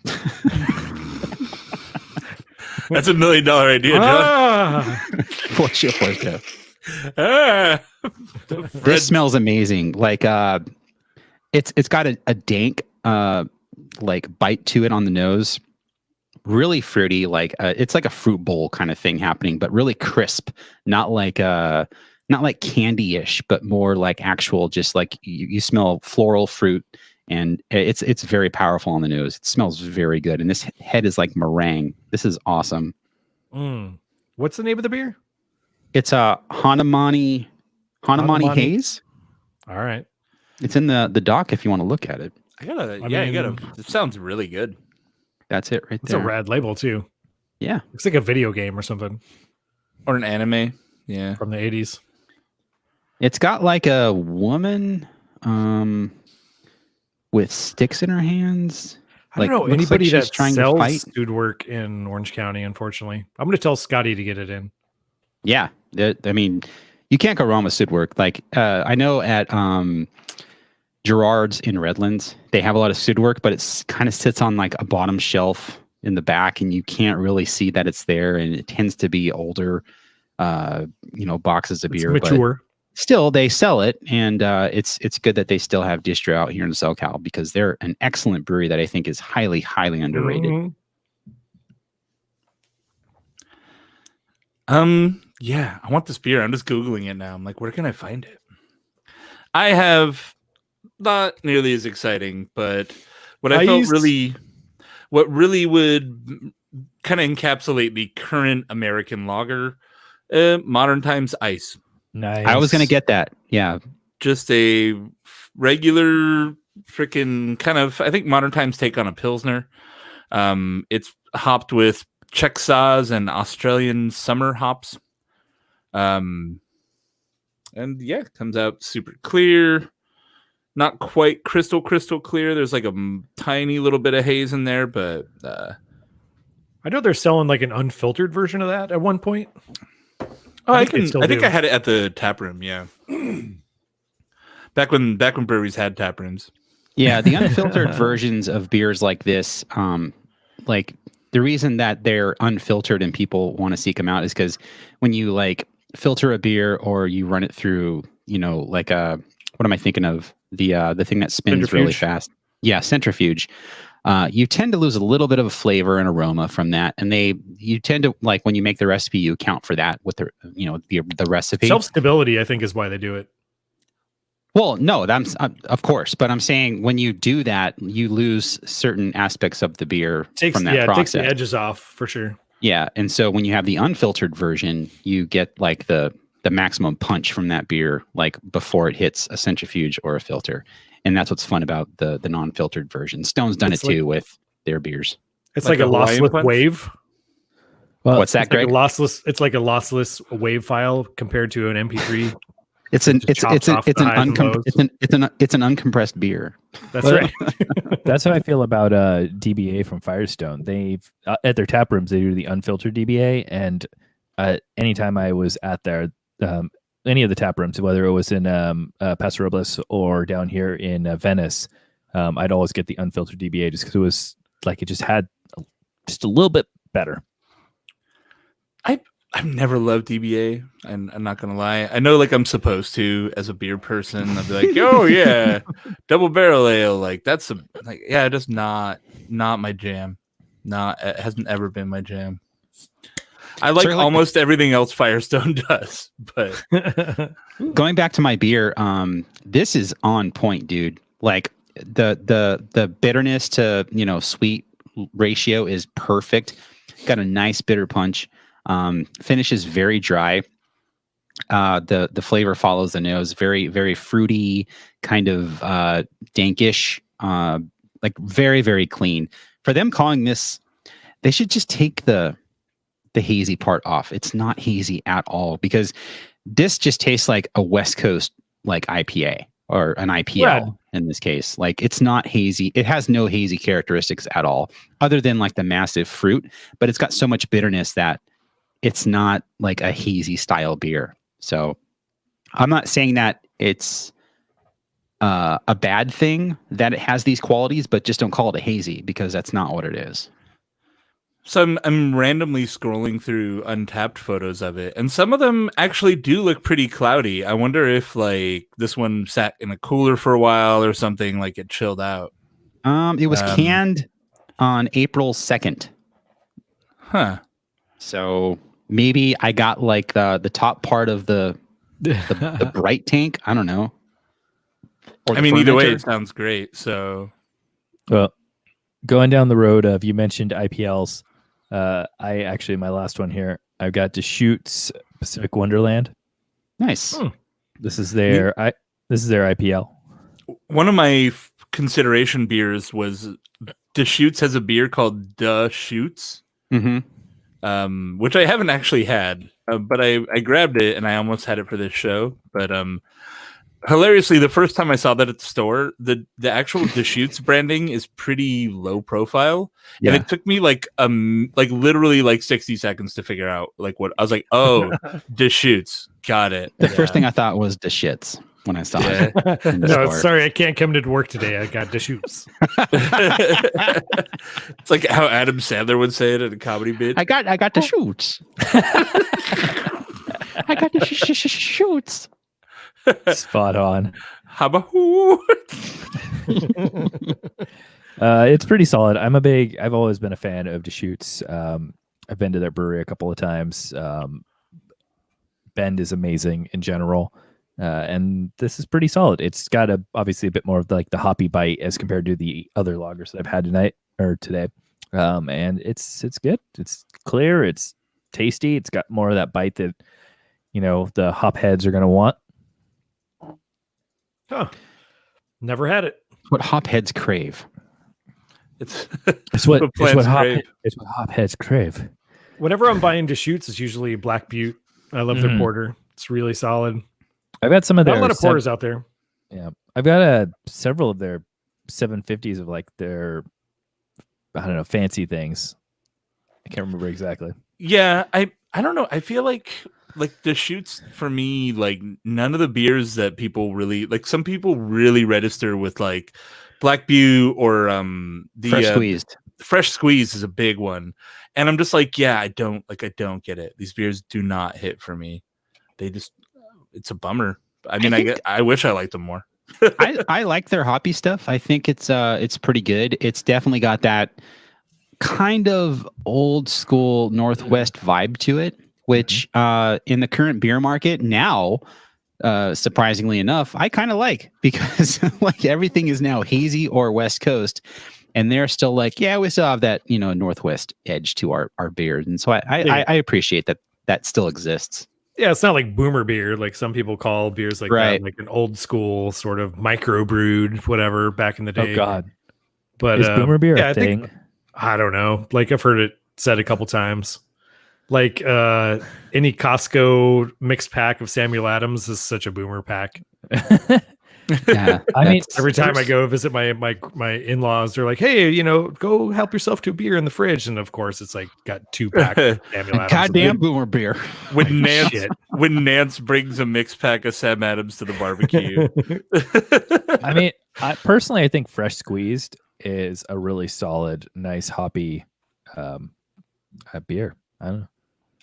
That's $1 million idea, John. What's your first This smells amazing. Like it's got a dank like bite to it on the nose. Really fruity, like it's like a fruit bowl kind of thing happening, but really crisp, not like candy-ish, but more like actual, just like you smell floral fruit, and it's very powerful on the nose. It smells very good, and this head is like meringue. This is awesome. What's the name of the beer? It's a Hanamani Haze. All right, it's in the doc if you want to look at it. It sounds really good. That's it right there. It's a rad label too. Yeah. Looks like a video game or something. Or an anime. Yeah. From the 80s. It's got like a woman with sticks in her hands. I don't know anybody that's trying to fight. Suitwork in Orange County, unfortunately. I'm going to tell Scotty to get it in. Yeah. I mean, you can't go wrong with Suitwork. Like, I know at Gerard's in Redlands, they have a lot of Suitwork, but it kind of sits on like a bottom shelf in the back, and you can't really see that it's there. And it tends to be older, boxes of beer. Mature. But still, they sell it, and it's good that they still have distro out here in SoCal because they're an excellent brewery that I think is highly, highly underrated. Yeah, I want this beer. I'm just Googling it now. I'm like, where can I find it? I have not nearly as exciting, but what really would kind of encapsulate the current American lager, modern times ice. Nice. I was going to get that. Yeah. Just a regular freaking kind of, I think modern times take on a Pilsner. It's hopped with Czech Saaz and Australian summer hops. And yeah, it comes out super clear. Not quite crystal clear. There's like a tiny little bit of haze in there, but I know they're selling like an unfiltered version of that at one point. I think I had it at the tap room. Yeah, back when breweries had tap rooms. Yeah, the unfiltered versions of beers like this, like the reason that they're unfiltered and people want to seek them out is because when you like filter a beer or you run it through, like what am I thinking of? The thing that spins really fast. Yeah, centrifuge. You tend to lose a little bit of a flavor and aroma from that, and you tend to, like, when you make the recipe, you account for that with the recipe. Self-stability, I think, is why they do it. Well, no, that's of course, but I'm saying when you do that, you lose certain aspects of the beer from that process. It takes the edges off for sure. Yeah, and so when you have the unfiltered version, you get like the maximum punch from that beer, like before it hits a centrifuge or a filter. And that's what's fun about the non-filtered version. Stone's done it too with their beers. It's like a lossless wave. Well, what's that, Greg? It's like a lossless wave file compared to an MP3. It's an uncompressed beer. That's right. That's how I feel about DBA from Firestone. They've at their tap rooms they do the unfiltered DBA, and anytime I was at their any of the tap rooms, whether it was in Paso Robles or down here in Venice, I'd always get the unfiltered DBA just because it was like it just had just a little bit better. I've never loved DBA, and I'm not gonna lie. I know, like, I'm supposed to as a beer person. I'd be like, "Oh yeah, double barrel ale." Like that's just not my jam. It hasn't ever been my jam. I like almost everything else Firestone does, but going back to my beer, this is on point, dude. Like the bitterness to sweet ratio is perfect. Got a nice bitter punch. Finish is very dry. The flavor follows the nose. Very, very fruity, kind of dankish, like very, very clean. For them calling this, they should just take the hazy part off. It's not hazy at all because this just tastes like a West Coast like IPA or an IPL in this case. Like it's not hazy. It has no hazy characteristics at all, other than like the massive fruit. But it's got so much bitterness that it's not like a hazy style beer. So I'm not saying that it's a bad thing that it has these qualities, but just don't call it a hazy because that's not what it is. So I'm randomly scrolling through Untapped photos of it, and some of them actually do look pretty cloudy. I wonder if like this one sat in a cooler for a while or something, like it chilled out. It was canned on April 2nd. Huh. So maybe I got like the top part of the bright tank. I don't know. I mean, either way, it sounds great. So, well, going down the road of you mentioned IPLs. I actually my last one here. I've got Deschutes Pacific Wonderland. Nice. This is their IPL. One of my consideration beers was Deschutes has a beer called Deschutes. Mm-hmm. Which I haven't actually had, but I grabbed it and I almost had it for this show. But hilariously, the first time I saw that at the store, the actual Deschutes branding is pretty low profile, and it took me like literally like 60 seconds to figure out like what I was like. Oh, Deschutes, got it. The first thing I thought was the shits when I saw it. No, sorry, I can't come to work today. I got Deschutes. It's like how Adam Sandler would say it in a comedy bit. I got Deschutes. I got Deschutes. Spot on. It's pretty solid. I've always been a fan of Deschutes. I've been to their brewery a couple of times. Bend is amazing in general. And this is pretty solid. It's got obviously a bit more of the hoppy bite as compared to the other lagers that I've had today. And it's good. It's clear. It's tasty. It's got more of that bite that, the hop heads are going to want. Huh. Never had it. What hop heads crave. It's what hop heads crave. Whenever I'm buying Deschutes, it's usually Black Butte. I love their porter. It's really solid. I've got some of their a lot of porters out there. Yeah, I've got several of their 750s of like their fancy things. I can't remember exactly. Yeah, I don't know. I feel like Deschutes for me, like none of the beers that people really like. Some people really register with like Black Butte or the Fresh Squeezed. Fresh Squeezed is a big one, and I'm just like, yeah, I don't get it. These beers do not hit for me. It's a bummer. I mean, I wish I liked them more. I like their hoppy stuff. I think it's pretty good. It's definitely got that kind of old school Northwest vibe to it, which in the current beer market now, surprisingly enough, I kind of like, because like everything is now hazy or West Coast, and they're still like, yeah, we still have that Northwest edge to our beers, and so I appreciate that still exists. Yeah, it's not like boomer beer, like some people call beers like that, like an old school sort of micro brewed, whatever, back in the day. Oh God! But is boomer beer a thing? I don't know. Like I've heard it said a couple times. Like any Costco mixed pack of Samuel Adams is such a boomer pack. Yeah, I mean, Every time I go visit my in-laws, they're like, "Hey, go help yourself to a beer in the fridge." And of course, it's like got 2 packs of Samuel Adams. goddamn boomer beer. When Nance brings a mixed pack of Sam Adams to the barbecue. I mean, I think fresh squeezed is a really solid, nice hoppy beer. I don't know.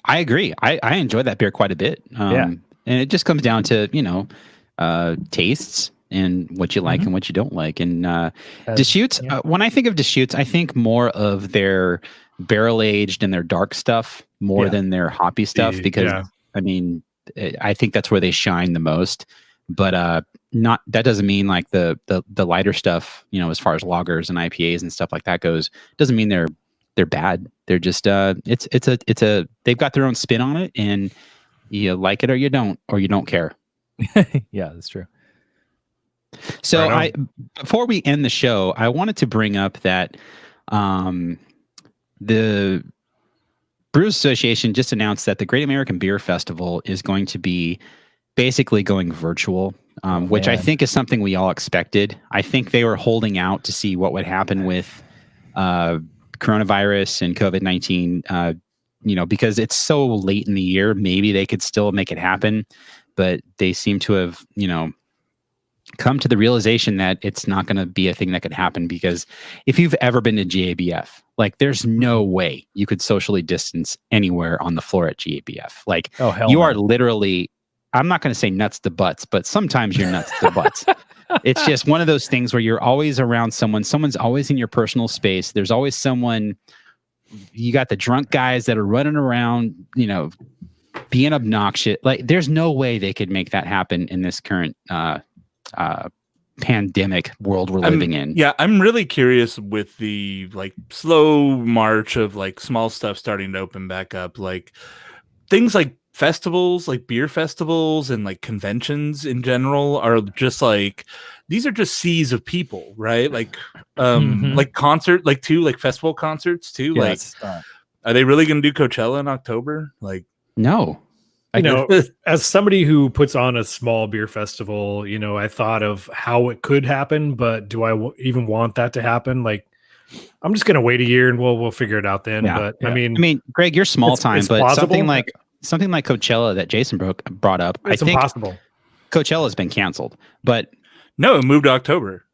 I agree. I enjoy that beer quite a bit. And it just comes down to tastes and what you like and what you don't like. And Deschutes, when I think of Deschutes, I think more of their barrel aged and their dark stuff more than their hoppy stuff because I mean, I think that's where they shine the most. But that doesn't mean like the lighter stuff, as far as lagers and IPAs and stuff like that goes, doesn't mean they're bad. They're just they've got their own spin on it, and you like it or you don't care. Yeah, that's true. So before we end the show, I wanted to bring up that the Brewers Association just announced that the Great American Beer Festival is going to be basically going virtual, which I think is something we all expected. I think they were holding out to see what would happen with coronavirus and COVID-19, because it's so late in the year, maybe they could still make it happen, but they seem to have, come to the realization that it's not going to be a thing that could happen, because if you've ever been to GABF, like there's no way you could socially distance anywhere on the floor at GABF. Like you are literally, I'm not going to say nuts to butts, but sometimes you're nuts to butts. It's just one of those things where you're always around someone's always in your personal space. There's always someone, you got the drunk guys that are running around, being obnoxious. Like there's no way they could make that happen in this current pandemic world we're living in. Yeah, I'm really curious with the slow march of small stuff starting to open back up, like things like festivals, like beer festivals and conventions in general are just these are just seas of people, right? Like concert, festival concerts too. Yes. Are they really going to do Coachella in October? No. As somebody who puts on a small beer festival, I thought of how it could happen, but do I even want that to happen? I'm just going to wait a year and we'll figure it out then. Yeah, but I mean, Greg, you're small time, it's but plausible. something like Coachella that Jason brought up, It's impossible. Coachella has been canceled, but no, it moved to October.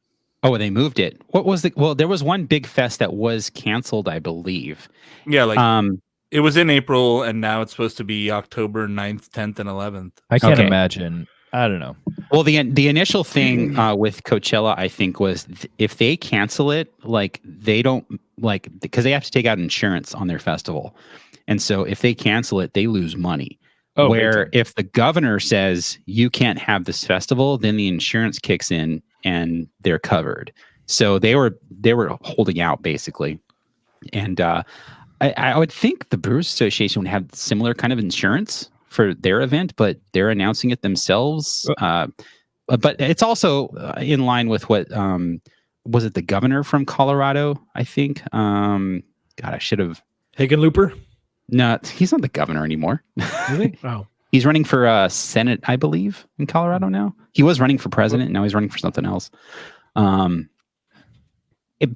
Oh, they moved it. What was there was one big fest that was canceled, I believe. Yeah, it was in April, and now it's supposed to be October 9th, 10th, and 11th. I can't imagine. I don't know. Well, the initial thing with Coachella, I think, was if they cancel it, they don't because they have to take out insurance on their festival, and so if they cancel it, they lose money. Where if the governor says you can't have this festival, then the insurance kicks in and they're covered. So they were holding out basically, and I would think the Brewers Association would have similar kind of insurance for their event, but they're announcing it themselves. But it's also in line with what was it the governor from Colorado? I think. God, I should have. Hickenlooper? No, he's not the governor anymore. Really? Oh. He's running for Senate, I believe, in Colorado now. He was running for president. Now he's running for something else.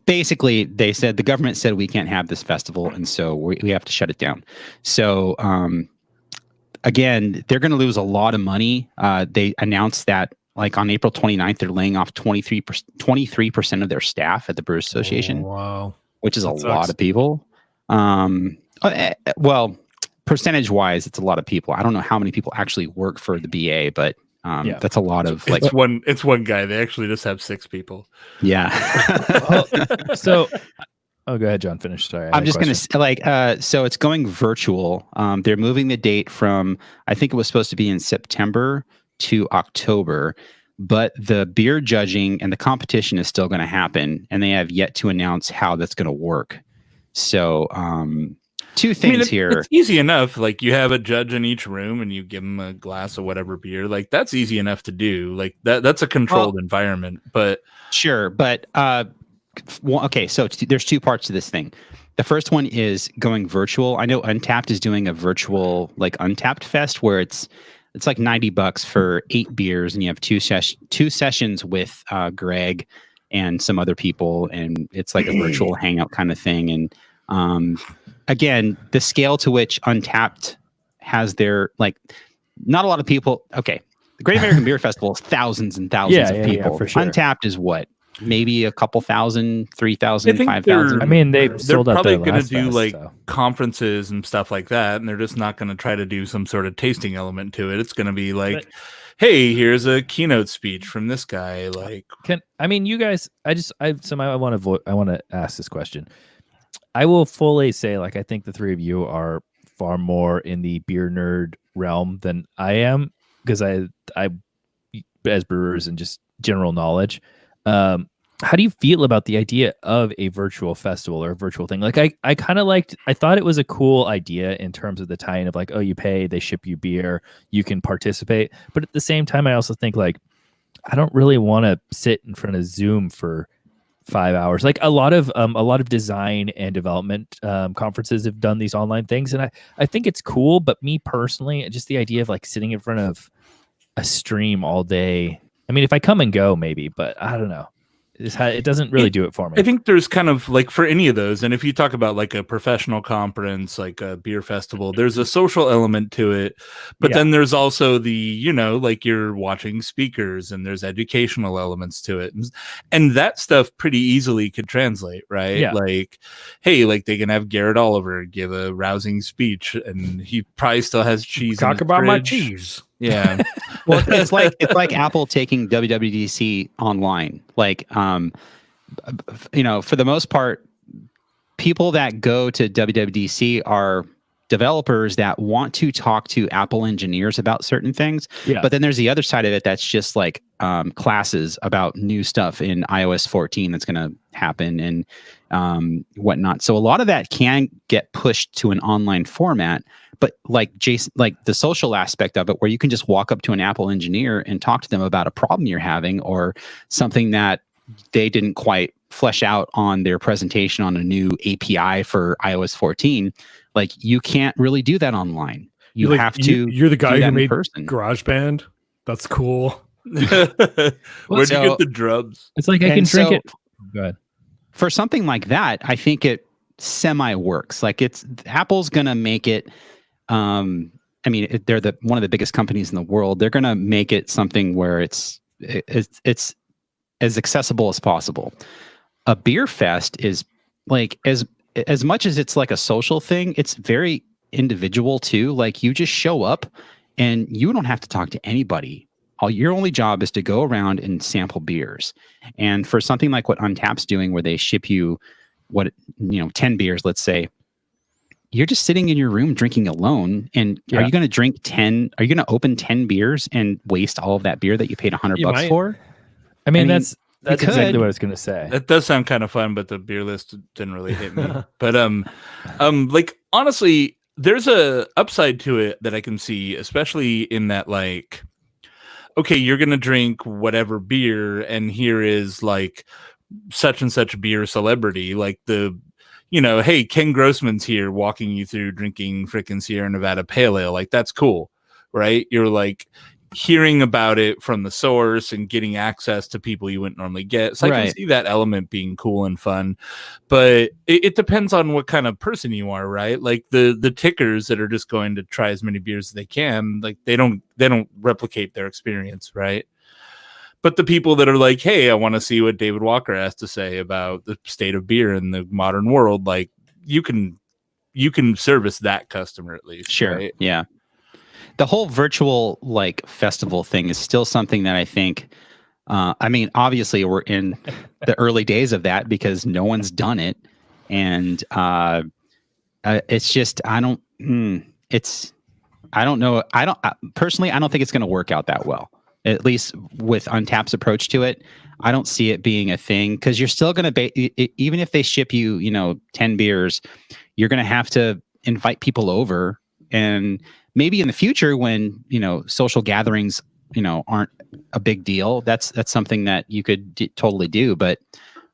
Basically, they said the government said we can't have this festival, and so we have to shut it down. So again, they're going to lose a lot of money. They announced that on April 29th, they're laying off 23% of their staff at the Brewers Association. Oh, wow. Which is a lot of people. Well, percentage-wise, it's a lot of people. I don't know how many people actually work for the BA, but that's a lot of it's one guy. They actually just have 6 people. Yeah. So go ahead, John. Finish. Sorry. I'm just going to so it's going virtual. They're moving the date from, I think it was supposed to be in September to October, but the beer judging and the competition is still going to happen, and they have yet to announce how that's going to work. So, 2 things here. It's easy enough. You have a judge in each room and you give them a glass of whatever beer. That's easy enough to do. That's a controlled environment, but sure. But Well, okay, so there's two parts to this thing. The first one is going virtual. I know Untapped is doing a virtual like Untapped Fest where it's like $90 for 8 beers, and you have two sessions with Greg and some other people, and it's like a virtual hangout kind of thing. And again, the scale to which Untapped has their like, not a lot of people. Okay, the Great American Beer Festival is thousands and thousands of people. Yeah, for sure. Untapped is what? Maybe a couple thousand, 3,000, 5,000. I mean, they're probably going to do like conferences and stuff like that, and they're just not going to try to do some sort of tasting element to it. It's going to be like, hey, here's a keynote speech from this guy. Like, you guys? I want to ask this question. I will fully say, like, I think the three of you are far more in the beer nerd realm than I am, because I as brewers and just general knowledge. How do you feel about the idea of a virtual festival or a virtual thing? Like, I kind of I thought it was a cool idea in terms of the tie-in of like, oh, you pay, they ship you beer, you can participate. But at the same time, I also think like, I don't really want to sit in front of Zoom for 5 hours. Like a lot of design and development conferences have done these online things. And I think it's cool, but me personally, just the idea of like sitting in front of a stream all day. I mean, if I come and go, maybe, but I don't know. It doesn't really do it for me. I think there's kind of like for any of those, and if you talk about like a professional conference, like a beer festival, there's a social element to it, but then there's also the, like you're watching speakers and there's educational elements to it. And that stuff pretty easily could translate, right? Yeah. Like, hey, like they can have Garrett Oliver give a rousing speech and he probably still has cheese. Talk about my cheese. Yeah. Well, it's like Apple taking WWDC online. Like, for the most part, people that go to WWDC are developers that want to talk to Apple engineers about certain things. Yeah. But then there's the other side of it that's just like classes about new stuff in iOS 14 that's going to happen and whatnot. So a lot of that can get pushed to an online format. But like Jason, like the social aspect of it, where you can just walk up to an Apple engineer and talk to them about a problem you're having or something that they didn't quite flesh out on their presentation on a new API for iOS 14. Like you can't really do that online. You have to. You're the guy who made GarageBand. That's cool. Where'd you get the drums? It's like I can drink it. Go ahead. For something like that, I think it semi works. Like Apple's gonna make it. They're one of the biggest companies in the world. They're going to make it something where it's as accessible as possible. A beer fest is like as much as it's like a social thing, it's very individual too. Like you just show up and you don't have to talk to anybody. Your only job is to go around and sample beers. And for something like what Untapped's doing, where they ship you 10 beers, let's say, you're just sitting in your room drinking alone. And are you going to drink 10? Are you going to open 10 beers and waste all of that beer that you paid $100 for? I mean, that's exactly what I was going to say. That does sound kind of fun, but the beer list didn't really hit me. But like honestly, there's a upside to it that I can see, especially in that like, okay, you're going to drink whatever beer, and here is like such and such beer celebrity, like hey, Ken Grossman's here walking you through drinking frickin' Sierra Nevada Pale Ale. Like, that's cool, right? You're like hearing about it from the source and getting access to people you wouldn't normally get. So I can see that element being cool and fun, but it depends on what kind of person you are, right? Like the tickers that are just going to try as many beers as they can, like they don't replicate their experience, right? But the people that are like, hey, I want to see what David Walker has to say about the state of beer in the modern world, like you can service that customer at least. Sure. Right? Yeah. The whole virtual like festival thing is still something that I think, obviously we're in the early days of that because no one's done it. And it's just, I don't know. Personally, I don't think it's going to work out that well. At least with Untapped's approach to it, I don't see it being a thing because you're still going to even if they ship you, 10 beers, you're going to have to invite people over. And maybe in the future when, social gatherings, aren't a big deal, that's something that you could totally do. But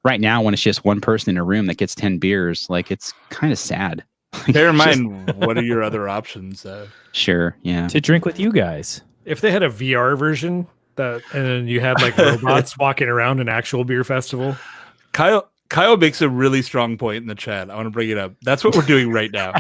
right now, when it's just one person in a room that gets 10 beers, like it's kind of sad. Bear in mind, what are your other options? Sure, yeah. To drink with you guys. If they had a VR version and then you had like robots walking around an actual beer festival. Kyle makes a really strong point in the chat. I want to bring it up. That's what we're doing right now.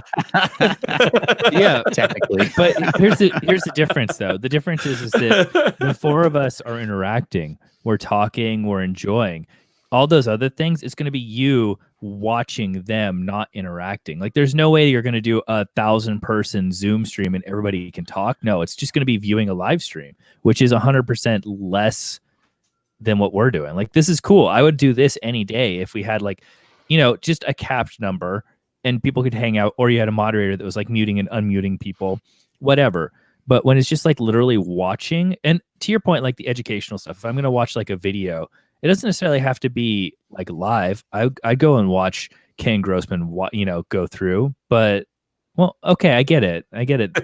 Yeah, technically. But here's the difference, though. The difference is that the four of us are interacting. We're talking. We're enjoying. All those other things, it's going to be you watching them, not interacting. Like, there's no way you're going to do 1,000-person Zoom stream and everybody can talk. No, it's just going to be viewing a live stream, which is 100% less than what we're doing. Like, this is cool. I would do this any day if we had, like, just a capped number and people could hang out, or you had a moderator that was like muting and unmuting people, whatever. But when it's just like literally watching, and to your point, like the educational stuff, if I'm going to watch like a video, it doesn't necessarily have to be like live. I go and watch Ken Grossman, go through. But, well, okay, I get it.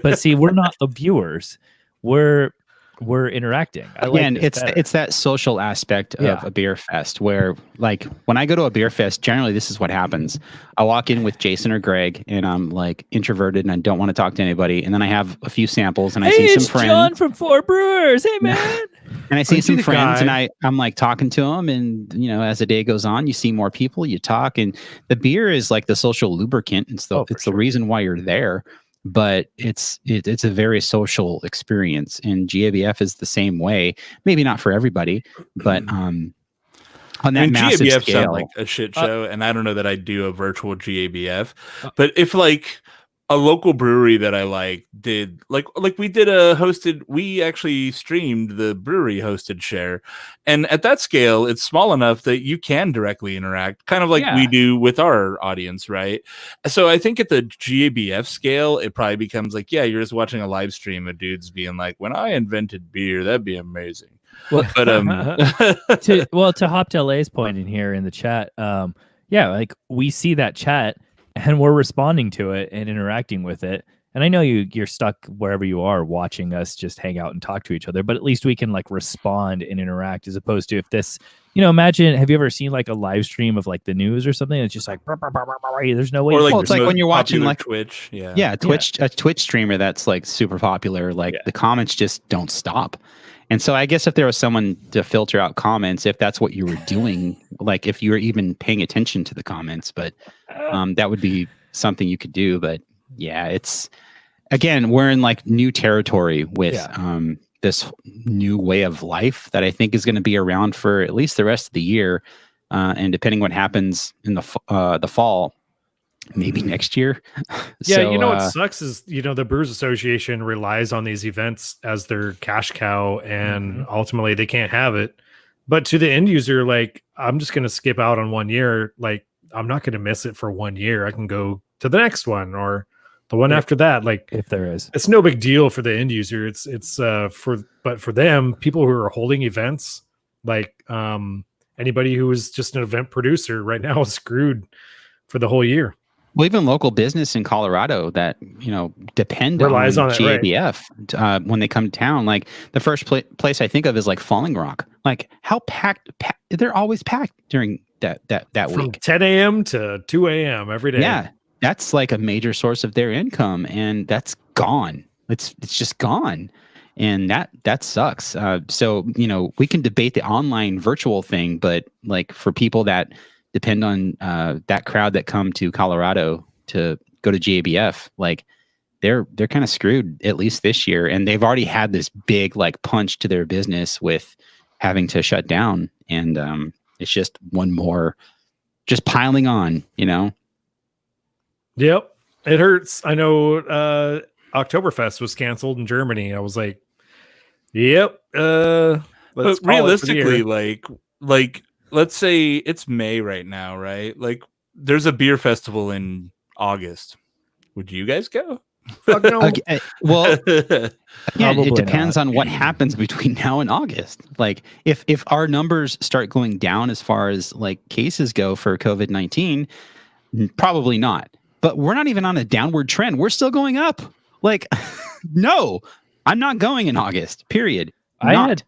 But see, we're not the viewers. We're interacting. Again, it's that social aspect of a beer fest where, like, when I go to a beer fest, generally this is what happens. I walk in with Jason or Greg, and I'm like introverted and I don't want to talk to anybody. And then I have a few samples, and I see some friends. John from Four Brewers. Hey, man. And I see some friends, and I'm like talking to them, and as the day goes on, you see more people, you talk, and the beer is like the social lubricant. It's the reason why you're there. But it's a very social experience, and GABF is the same way. Maybe not for everybody, but on that massive GABF scale, sound like a shit show, and I don't know that I'd do a virtual GABF. But if like a local brewery that I did like we did we actually streamed the brewery hosted share, and at that scale it's small enough that you can directly interact, kind of like we do with our audience, right? So I think at the GABF scale it probably becomes like, you're just watching a live stream of dudes being like, when I invented beer, that'd be amazing. Well, but to Hop to LA's point in here in the chat, like we see that chat and we're responding to it and interacting with it. And I know you're stuck wherever you are watching us just hang out and talk to each other, but at least we can like respond and interact, as opposed to if this, imagine, have you ever seen like a live stream of like the news or something? It's just like, there's no way. Or like, it's like when you're watching like Twitch. A Twitch streamer that's like super popular, like the comments just don't stop. And so I guess if there was someone to filter out comments, if that's what you were doing, like if you were even paying attention to the comments, but that would be something you could do. But it's, again, we're in like new territory with this new way of life that I think is going to be around for at least the rest of the year. And depending what happens in the fall, maybe next year. What sucks is, the Brewers Association relies on these events as their cash cow, and ultimately they can't have it. But to the end user, like, I'm just going to skip out on 1 year. Like, I'm not going to miss it for 1 year. I can go to the next one or the one after that. Like, if there is, it's no big deal for the end user. But for them, people who are holding events, like anybody who is just an event producer right now is screwed for the whole year. Well, even local business in Colorado that, depend on GABF when they come to town. Like the first place I think of is like Falling Rock. Like how packed they're always packed during that From week. 10 a.m. to 2 a.m. every day. Yeah, that's like a major source of their income, and that's gone. It's just gone. And that sucks. So, we can debate the online virtual thing, but like for people that depend on that crowd that come to Colorado to go to GABF, like they're kind of screwed at least this year. And they've already had this big like punch to their business with having to shut down. And it's just one more just piling on, Yep. It hurts. I know Oktoberfest was canceled in Germany. I was like, yep. But realistically, like let's say it's May right now, right? Like there's a beer festival in August. Would you guys go? Fuck no. Okay, well, again, it depends on what happens between now and August. Like if our numbers start going down as far as like cases go for COVID-19, probably not. But we're not even on a downward trend. We're still going up. Like, no, I'm not going in August, period. I had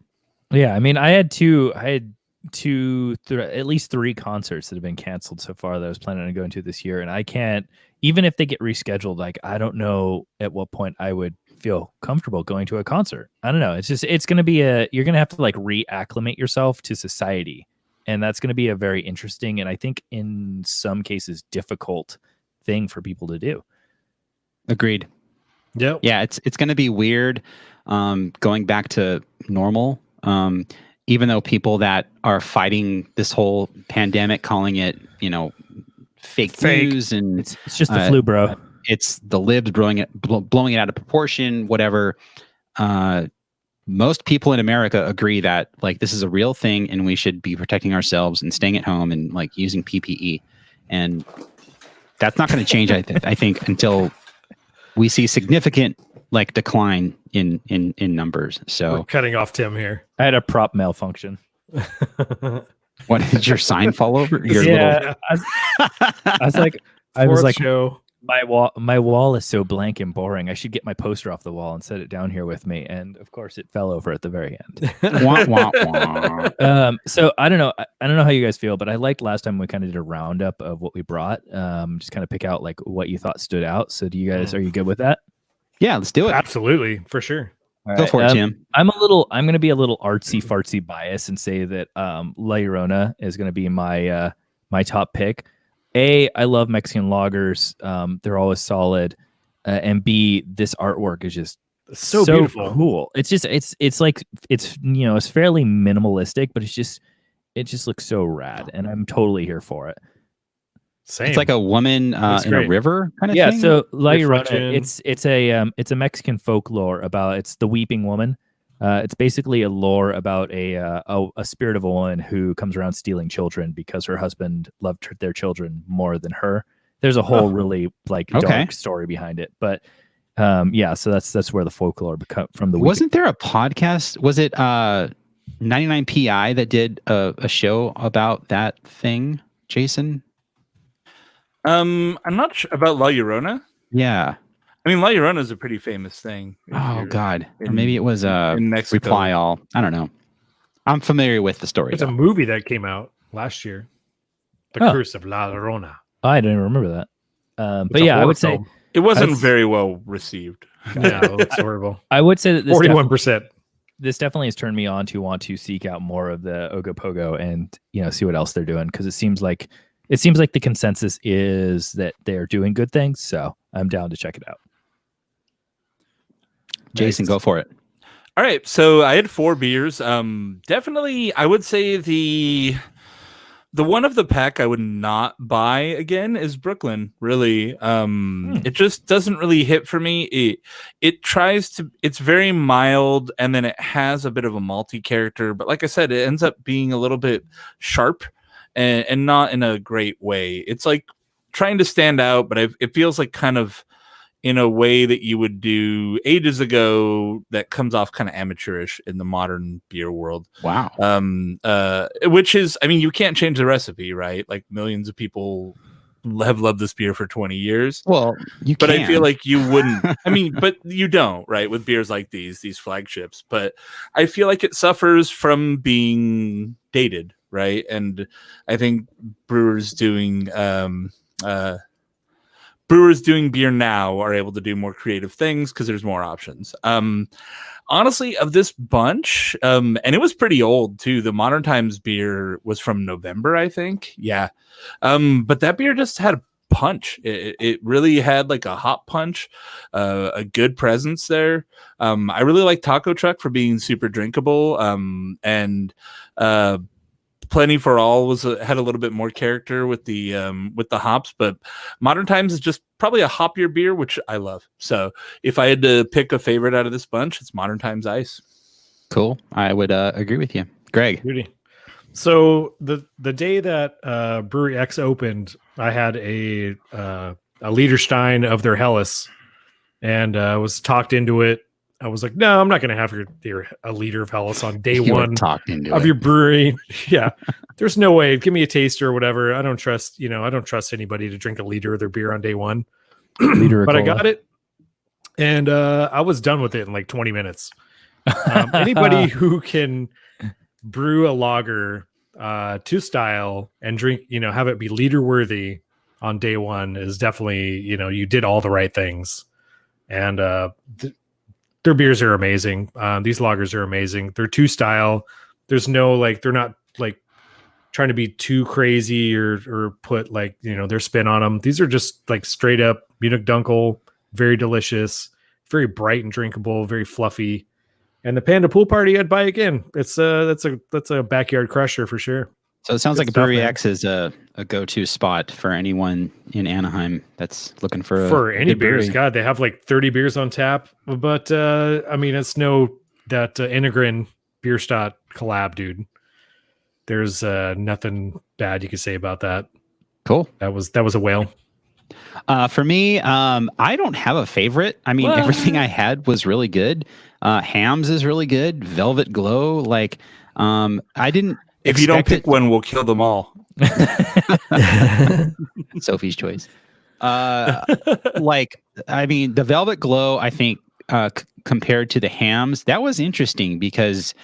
to at least 3 concerts that have been canceled so far that I was planning on going to this year, and I can't, even if they get rescheduled, like I don't know at what point I would feel comfortable going to a concert. I don't know. It's going to be you're going to have to like reacclimate yourself to society, and that's going to be a very interesting and I think in some cases difficult thing for people to do. Agreed. Yep. Yeah, it's going to be weird going back to normal. Even though people that are fighting this whole pandemic, calling it, fake news, and it's just the flu, bro. It's the libs blowing it out of proportion, whatever. Most people in America agree that like this is a real thing, and we should be protecting ourselves and staying at home and like using PPE. And that's not going to change, I think, until we see significant like decline in numbers. So we're cutting off Tim here. I had a prop malfunction. What did your sign fall over? Your little... I was like, show. My wall is so blank and boring. I should get my poster off the wall and set it down here with me. And of course, it fell over at the very end. Wah, wah, wah. So I don't know. I don't know how you guys feel, but I liked last time we kind of did a roundup of what we brought. Just kind of pick out like what you thought stood out. So do you guys, are you good with that? Yeah, let's do it. Absolutely, for sure. Go for it, Tim. I'm going to be a little artsy fartsy bias and say that La Llorona is going to be my my top pick. A, I love Mexican lagers. They're always solid. And B, this artwork is just so beautiful. Cool. It's just it's like it's fairly minimalistic, but it just looks so rad, and I'm totally here for it. Same. It's like a woman in a river kind of thing. Yeah, so La Llorona, it's a Mexican folklore about it's the weeping woman. It's basically a lore about a spirit of a woman who comes around stealing children because her husband loved their children more than her. There's a whole really dark story behind it, but so that's where the folklore from the. Wasn't there a podcast? Was it 99 PI that did a show about that thing, Jason? I'm not sure about La Llorona. Yeah. I mean, La Llorona is a pretty famous thing. Oh, God. Or maybe it was in Mexico. Reply All. I don't know. I'm familiar with the story. It's a movie that came out last year. The Curse of La Llorona. I don't even remember that. But yeah, I would say it wasn't very well received. Yeah, it's horrible. I would say that this 41%. This definitely has turned me on to want to seek out more of the Ogopogo and see what else they're doing, because it seems like the consensus is that they're doing good things. So I'm down to check it out. Jason, go for it. All right. So I had 4 beers. Definitely, I would say the one of the pack I would not buy again is Brooklyn. Really, it just doesn't really hit for me. It's very mild, and then it has a bit of a malty character. But like I said, it ends up being a little bit sharp, and not in a great way. It's like trying to stand out, but it feels like kind of in a way that you would do ages ago that comes off kind of amateurish in the modern beer world. Wow. Which is, I mean, you can't change the recipe, right? Like millions of people have loved this beer for 20 years. Well, but I feel like you wouldn't, I mean, but you don't, right? With beers like these flagships, but I feel like it suffers from being dated, right? And I think brewers doing beer now are able to do more creative things because there's more options. Honestly, of this bunch, and it was pretty old too. The Modern Times beer was from November, I think. Yeah. But that beer just had a punch. It really had like a hot punch, a good presence there. I really like Taco Truck for being super drinkable. And Plenty for All had a little bit more character with the hops, but Modern Times is just probably a hoppier beer, which I love. So if I had to pick a favorite out of this bunch, it's Modern Times Ice. Cool. I would agree with you, Greg. Beauty. So the day that Brewery X opened, I had a Liederstein of their Helles, and was talked into it. I was like, no, I'm not going to have a liter of Helles on day one of your brewery. Yeah. There's no way. Give me a taster or whatever. I don't trust anybody to drink a liter of their beer on day one. But I got it. And I was done with it in like 20 minutes. Anybody who can brew a lager to style and drink, have it be leader worthy on day one is definitely, you did all the right things. And their beers are amazing. These lagers are amazing. They're to style. There's no they're not trying to be too crazy or put their spin on them. These are just straight up Munich Dunkel, very delicious, very bright and drinkable, very fluffy. And the Panda Pool Party, I'd buy again. It's that's a backyard crusher for sure. So it sounds like Burry X is a go-to spot for anyone in Anaheim that's looking for any beers. Brewery. God, they have 30 beers on tap, but it's no that Integrin Bierstadt collab, dude. There's nothing bad you can say about that. Cool. That was a whale. For me, I don't have a favorite. I mean, everything I had was really good. Hams is really good. Velvet Glow, I didn't. If you don't pick one, we'll kill them all. Sophie's choice. The Velvet Glow, I think, compared to the Hams, that was interesting because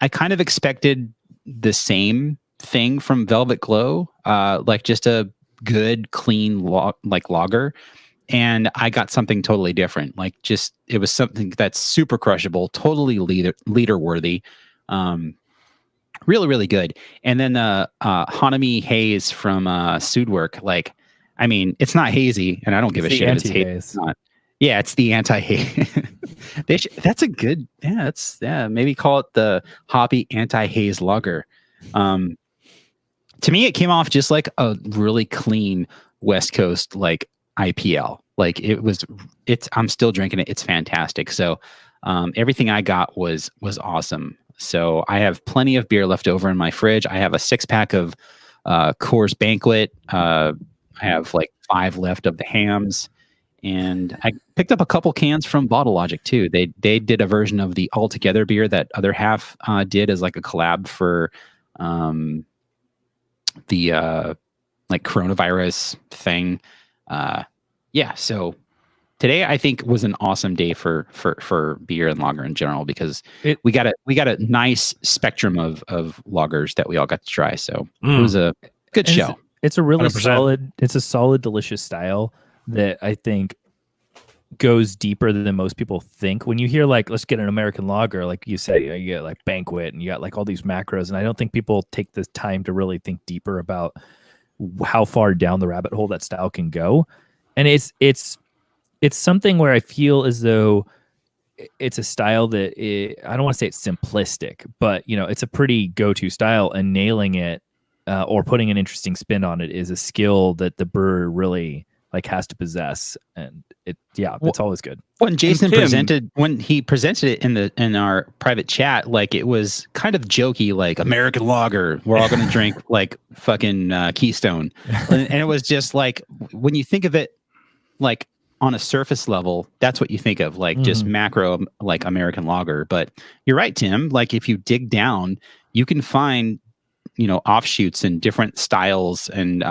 I kind of expected the same thing from Velvet Glow, just a good, clean lager. And I got something totally different. It was something that's super crushable, totally leader worthy. Really, really good. And then Hanami Haze from Suitwork. It's not hazy, and I don't give a shit. It's not. Yeah, it's the anti-haze. That's a good. Yeah, maybe call it the hoppy anti-haze lager. To me, it came off just like a really clean West Coast IPL. I'm still drinking it. It's fantastic. So everything I got was awesome. So I have plenty of beer left over in my fridge. I have a 6-pack of Coors Banquet. I have 5 left of the Hams. And I picked up a couple cans from Bottle Logic too. They did a version of the All Together beer that Other Half did as a collab for the coronavirus thing. So today I think was an awesome day for beer and lager in general because we got a nice spectrum of lagers that we all got to try. So it was a good show. It's a really 100%. solid, delicious style that I think goes deeper than most people think. When you hear let's get an American lager, like you say, you get Banquet and you got all these macros, and I don't think people take the time to really think deeper about how far down the rabbit hole that style can go. And it's something where I feel as though it's a style that I don't want to say it's simplistic, but it's a pretty go-to style, and nailing it or putting an interesting spin on it is a skill that the brewer really has to possess. And it's always good. When Jason presented it in our private chat, it was kind of jokey, American lager, we're all going to drink fucking Keystone. And it was just when you think of it on a surface level, that's what you think of, just macro American lager. But you're right, Tim, if you dig down, you can find offshoots and different styles and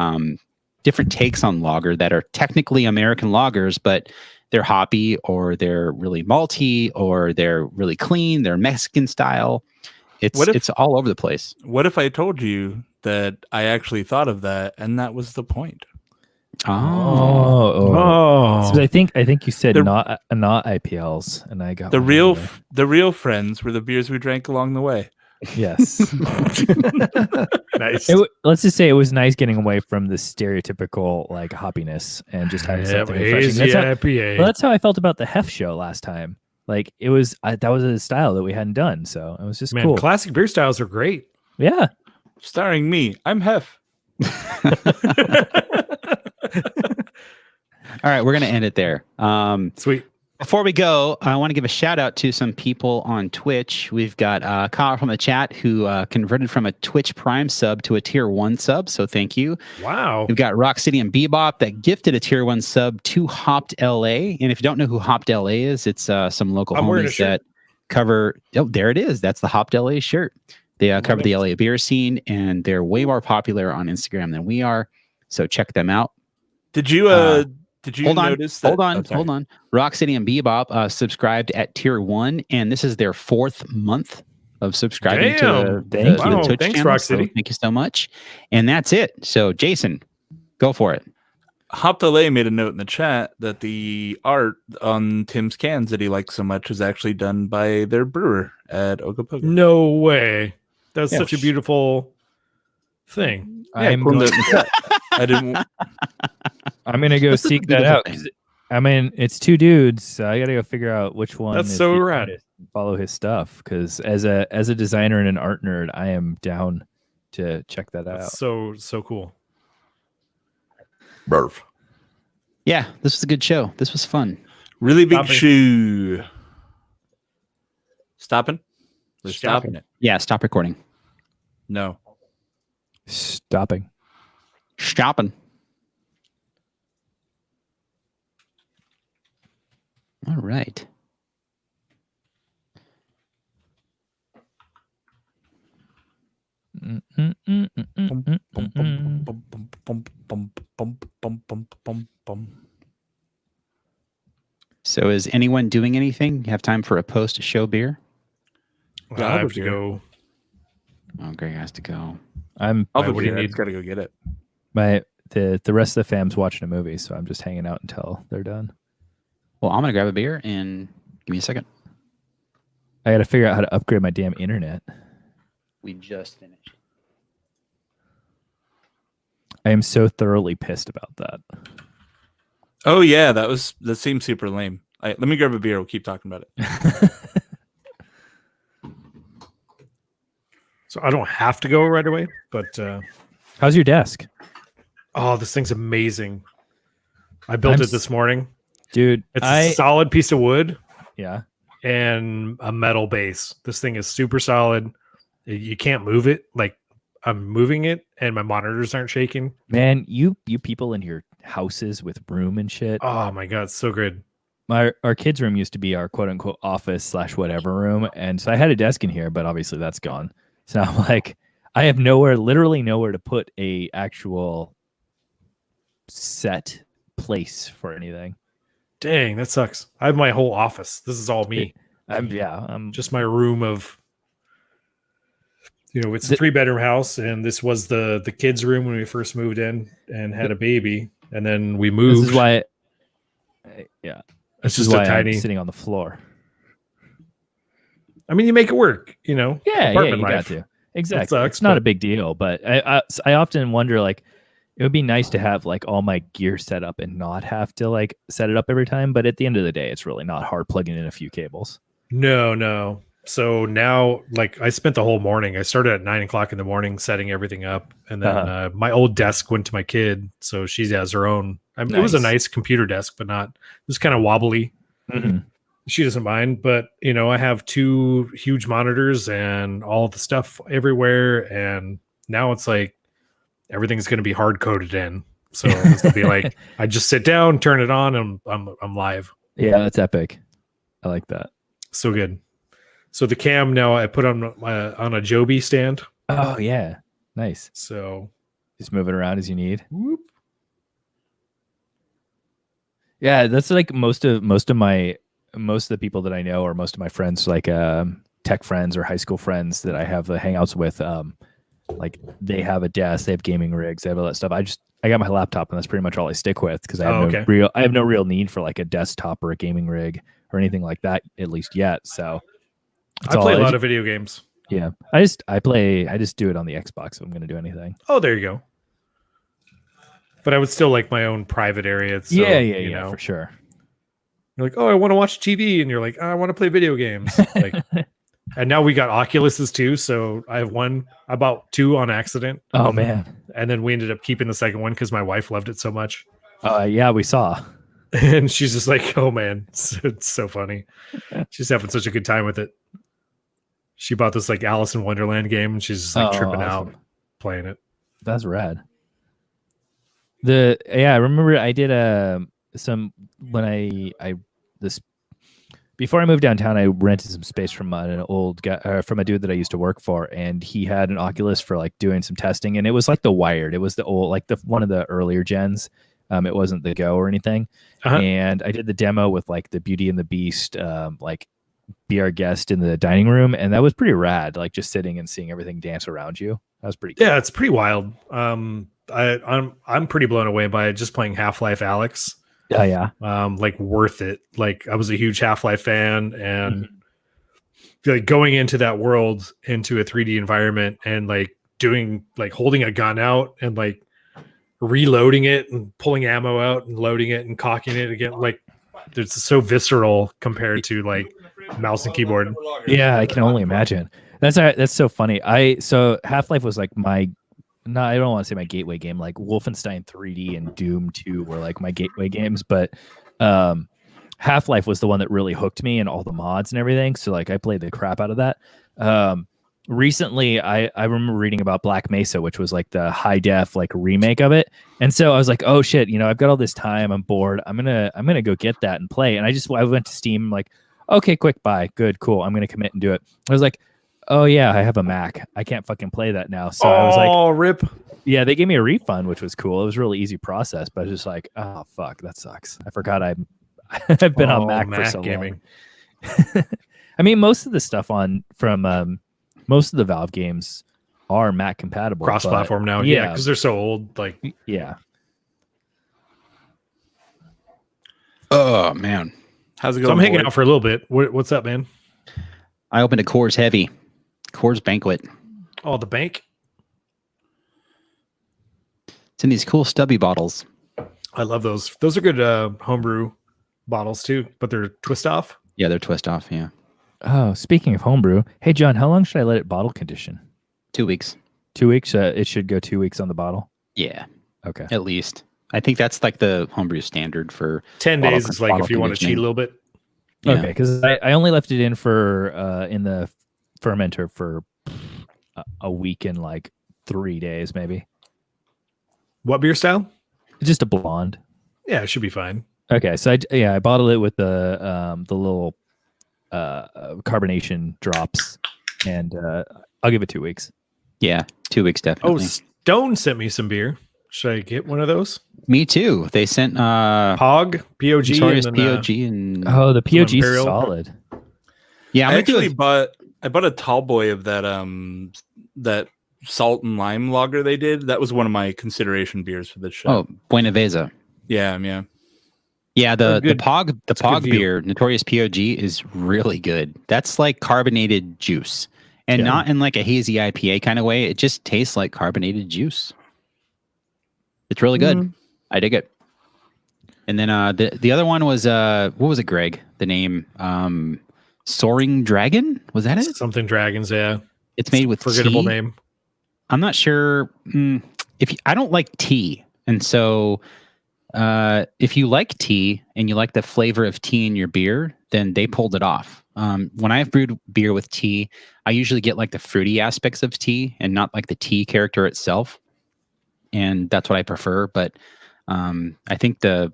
different takes on lager that are technically American lagers, but they're hoppy or they're really malty or they're really clean. They're Mexican style. It's all over the place. What if I told you that I actually thought of that and that was the point? So I think you said not IPLs, and I got the real friends were the beers we drank along the way. Yes. Nice. Let's just say it was nice getting away from the stereotypical hoppiness and just having something refreshing. That's how I felt about the Hef show last time. It was that was a style that we hadn't done, so it was just cool. Classic beer styles are great. Yeah. Starring me, I'm Hef. All right, we're gonna end it there. Sweet. Before we go, I want to give a shout out to some people on Twitch. We've got Kyle from the chat who converted from a Twitch Prime sub to a Tier 1 sub, so thank you. Wow. We've got Rock City and Bebop that gifted a Tier 1 sub to Hopped LA. And if you don't know who Hopped LA is, it's some local homies that cover... Oh, there it is. That's the Hopped LA shirt. They cover the LA beer scene, and they're way more popular on Instagram than we are, so check them out. Did you notice that? Hold on. Rock City and Bebop subscribed at Tier 1, and this is their 4th month of subscribing Damn. to the Wow, Twitch thanks, channel. Rock So City. thank you so much. And that's it. So Jason, go for it. Hop Delay made a note in the chat that the art on Tim's cans that he likes so much was actually done by their brewer at Ogopogo. No way. That's Yeah. such a beautiful thing. I'm cool going, note in the chat. I didn't. I'm gonna go That's a seek that beautiful out. thing. 'Cause I mean, it's two dudes, so I gotta go figure out which one. That's is so the rad. artist and follow his stuff, because as a designer and an art nerd, I am down to check that out. That's so cool. Burf. Yeah, this was a good show. This was fun. Really big Stopping. shoe. Stopping? We're stopping it. Yeah, stop recording. No. Stopping. Stopping. All right. So is anyone doing anything? You have time for a post-show beer? Yeah, I I'll have go to here. go. Oh, Greg has to go. I'm I'll What do you I need? just gotta go get it. the rest of the fam's watching a movie, so I'm just hanging out until they're done. Well, I'm going to grab a beer and give me a second. I gotta figure out how to upgrade my damn internet. We just finished. I am so thoroughly pissed about that. Oh yeah, that seems super lame. Let me grab a beer. We'll keep talking about it. So I don't have to go right away, but How's your desk, oh, this thing's amazing. I built I'm it this morning. dude? It's a solid piece of wood Yeah. and a metal base. This thing is super solid. You can't move it. Like I'm moving it and my monitors aren't shaking. Man, you people in your houses with room and shit. Oh my god, it's so good. Our kids' room used to be our quote unquote office / whatever room, and so I had a desk in here, but obviously that's gone. So I'm like, I have literally nowhere to put a actual set place for anything. Dang, that sucks. I have my whole office. This is all me. I'm Just my room of, it's a 3-bedroom house, and this was the kids' room when we first moved in and had a baby, and then we moved. This is why. Yeah, It's this is just a why tiny. I'm sitting on the floor. I mean, you make it work, Yeah, apartment you life. got to. Exactly. sucks, It's not but- a big deal, but I often wonder, like, it would be nice to have like all my gear set up and not have to like set it up every time. But at the end of the day, it's really not hard plugging in a few cables. No. So now, like, I spent the whole morning. I started at 9:00 in the morning setting everything up, and then my old desk went to my kid, so she has her own. I mean, It was a Nice. nice computer desk, but not. It was kind of wobbly. She doesn't mind, but I have 2 huge monitors and all the stuff everywhere, and now it's like everything's going to be hard coded in. So it's going to be like I just sit down, turn it on, and I'm live. Yeah, that's epic. I like that. So good. So the cam now I put on a Joby stand. Oh yeah, nice. So Just move it around as you need. whoop. Yeah, that's like most of the people that I know, or most of my friends, like tech friends or high school friends that I have the hangouts with. Like they have a desk, they have gaming rigs, they have all that stuff. I got my laptop, and that's pretty much all I stick with, because I have no real need for like a desktop or a gaming rig or anything like that, at least yet. So I play a lot of video games. Yeah, I just do it on the Xbox if I'm going to do anything. Oh, there you go. But I would still like my own private area. So, Yeah, for sure. You're like, oh, I want to watch TV, and you're like, oh, I want to play video games. Like, and now we got Oculuses too. So I have one. I bought 2 on accident. Oh man. And then we ended up keeping the second one because my wife loved it so much. Yeah, we saw. And she's just like, oh man, it's so funny. She's having such a good time with it. She bought this like Alice in Wonderland game, and she's just like tripping out playing it. That's rad. I remember I did before I moved downtown, I rented some space from an old guy, from a dude that I used to work for, and he had an Oculus for like doing some testing, and it was like the wired. It was the old, like one of the earlier gens. It wasn't the Go or anything. And I did the demo with like the Beauty and the Beast, like be our guest in the dining room, and that was pretty rad. Like just sitting and seeing everything dance around you. That was pretty cool. Yeah, it's pretty wild. I'm pretty blown away by it, just playing Half-Life Alyx. Oh yeah. Like worth it. Like I was a huge Half-Life fan, and like going into that world, into a 3D environment, and like doing like holding a gun out and like reloading it and pulling ammo out and loading it and cocking it again, like it's so visceral compared to like mouse and keyboard. Yeah, I can only imagine. That's so funny. So Half-Life was like I don't want to say my gateway game. Like Wolfenstein 3D and Doom 2 were like my gateway games, but Half-Life was the one that really hooked me and all the mods and everything. So like I played the crap out of that. Recently I remember reading about Black Mesa, which was like the high def like remake of it. And so I was like, oh shit, I've got all this time, I'm bored. I'm gonna go get that and play. And I went to Steam, like, okay, quick buy, good, cool. I'm gonna commit and do it. I was like, oh yeah, I have a Mac. I can't fucking play that now. So I was like, rip. Yeah, they gave me a refund, which was cool. It was a really easy process, but I was just like, oh fuck, that sucks. I forgot I've been on Mac for so gaming. Long. I mean, most of the stuff from most of the Valve games are Mac compatible. Cross-platform now, yeah, because they're so old. Like, yeah. Oh man, how's it going? So I'm hanging out for a little bit. What's up, man? I opened a Coors Heavy, Coors Banquet. Oh, the bank. It's in these cool stubby bottles. I love those. Those are good homebrew bottles too, but they're twist off. Yeah, they're twist off. Yeah. Oh, speaking of homebrew, hey John, how long should I let it bottle condition? 2 weeks. 2 weeks. It should go 2 weeks on the bottle. Yeah. Okay. At least. I think that's like the homebrew standard for 10 days is like if you want to cheat a little bit. Yeah. Okay, because I only left it in for in the fermenter for a week and like 3 days maybe. What beer style? Just a blonde. Yeah, it should be fine. Okay, so I bottled it with the little carbonation drops, and I'll give it 2 weeks. Yeah, 2 weeks definitely. Oh, Stone sent me some beer. Should I get one of those? Me too. They sent POG, POG, Notorious and then, POG, and oh, the POG is Imperial. solid. yeah, I bought a tall boy of that that salt and lime lager they did. That was one of my consideration beers for this show. Oh, Buena Vesa. Yeah. Yeah, the good. POG beer, Notorious POG, is really good. That's like carbonated juice, and not in like a hazy IPA kind of way. It just tastes like carbonated juice. It's really good. Mm-hmm. I dig it. And then the other one was what was it, Greg? The name Soaring Dragon? Was that it? Something Dragons, yeah. It's made with forgettable tea. name. I'm not sure I don't like tea, and so if you like tea and you like the flavor of tea in your beer, then they pulled it off. When I've brewed beer with tea, I usually get like the fruity aspects of tea and not like the tea character itself. And that's what I prefer. But I think the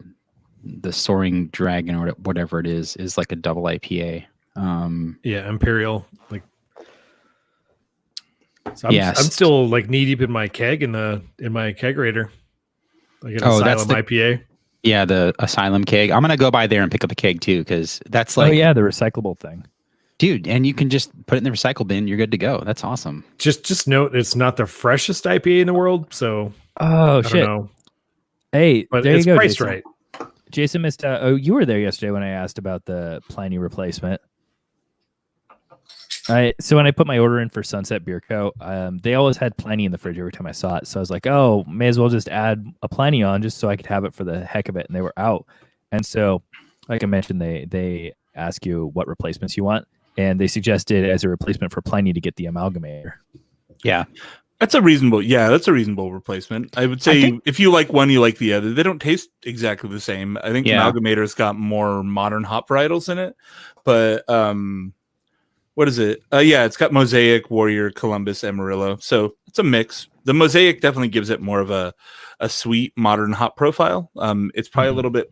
Soaring Dragon or whatever it is like a double IPA. Yeah, Imperial. Like, so I'm still like knee deep in my keg in my kegerator. Like an Asylum IPA. Yeah, the Asylum keg. I'm gonna go by there and pick up a keg too, because that's like, oh yeah, the recyclable thing, dude. And you can just put it in the recycle bin. You're good to go. That's awesome. Just note it's not the freshest IPA in the world, so oh I shit. don't know. Hey, But there it's you go, priced Jason. right. Jason missed. Oh, you were there yesterday when I asked about the Pliny replacement. So when I put my order in for Sunset Beer Co., they always had Pliny in the fridge every time I saw it. So I was like, oh, may as well just add a Pliny on just so I could have it for the heck of it. And they were out. And so, like I mentioned, they ask you what replacements you want. And they suggested as a replacement for Pliny to get the Amalgamator. Yeah. That's a reasonable replacement. I would say if you like one, you like the other. They don't taste exactly the same. I think Amalgamator's got more modern hop varietals in it. But what is it? It's got Mosaic, Warrior, Columbus, Amarillo. So it's a mix. The Mosaic definitely gives it more of a sweet, modern hop profile. It's probably a little bit...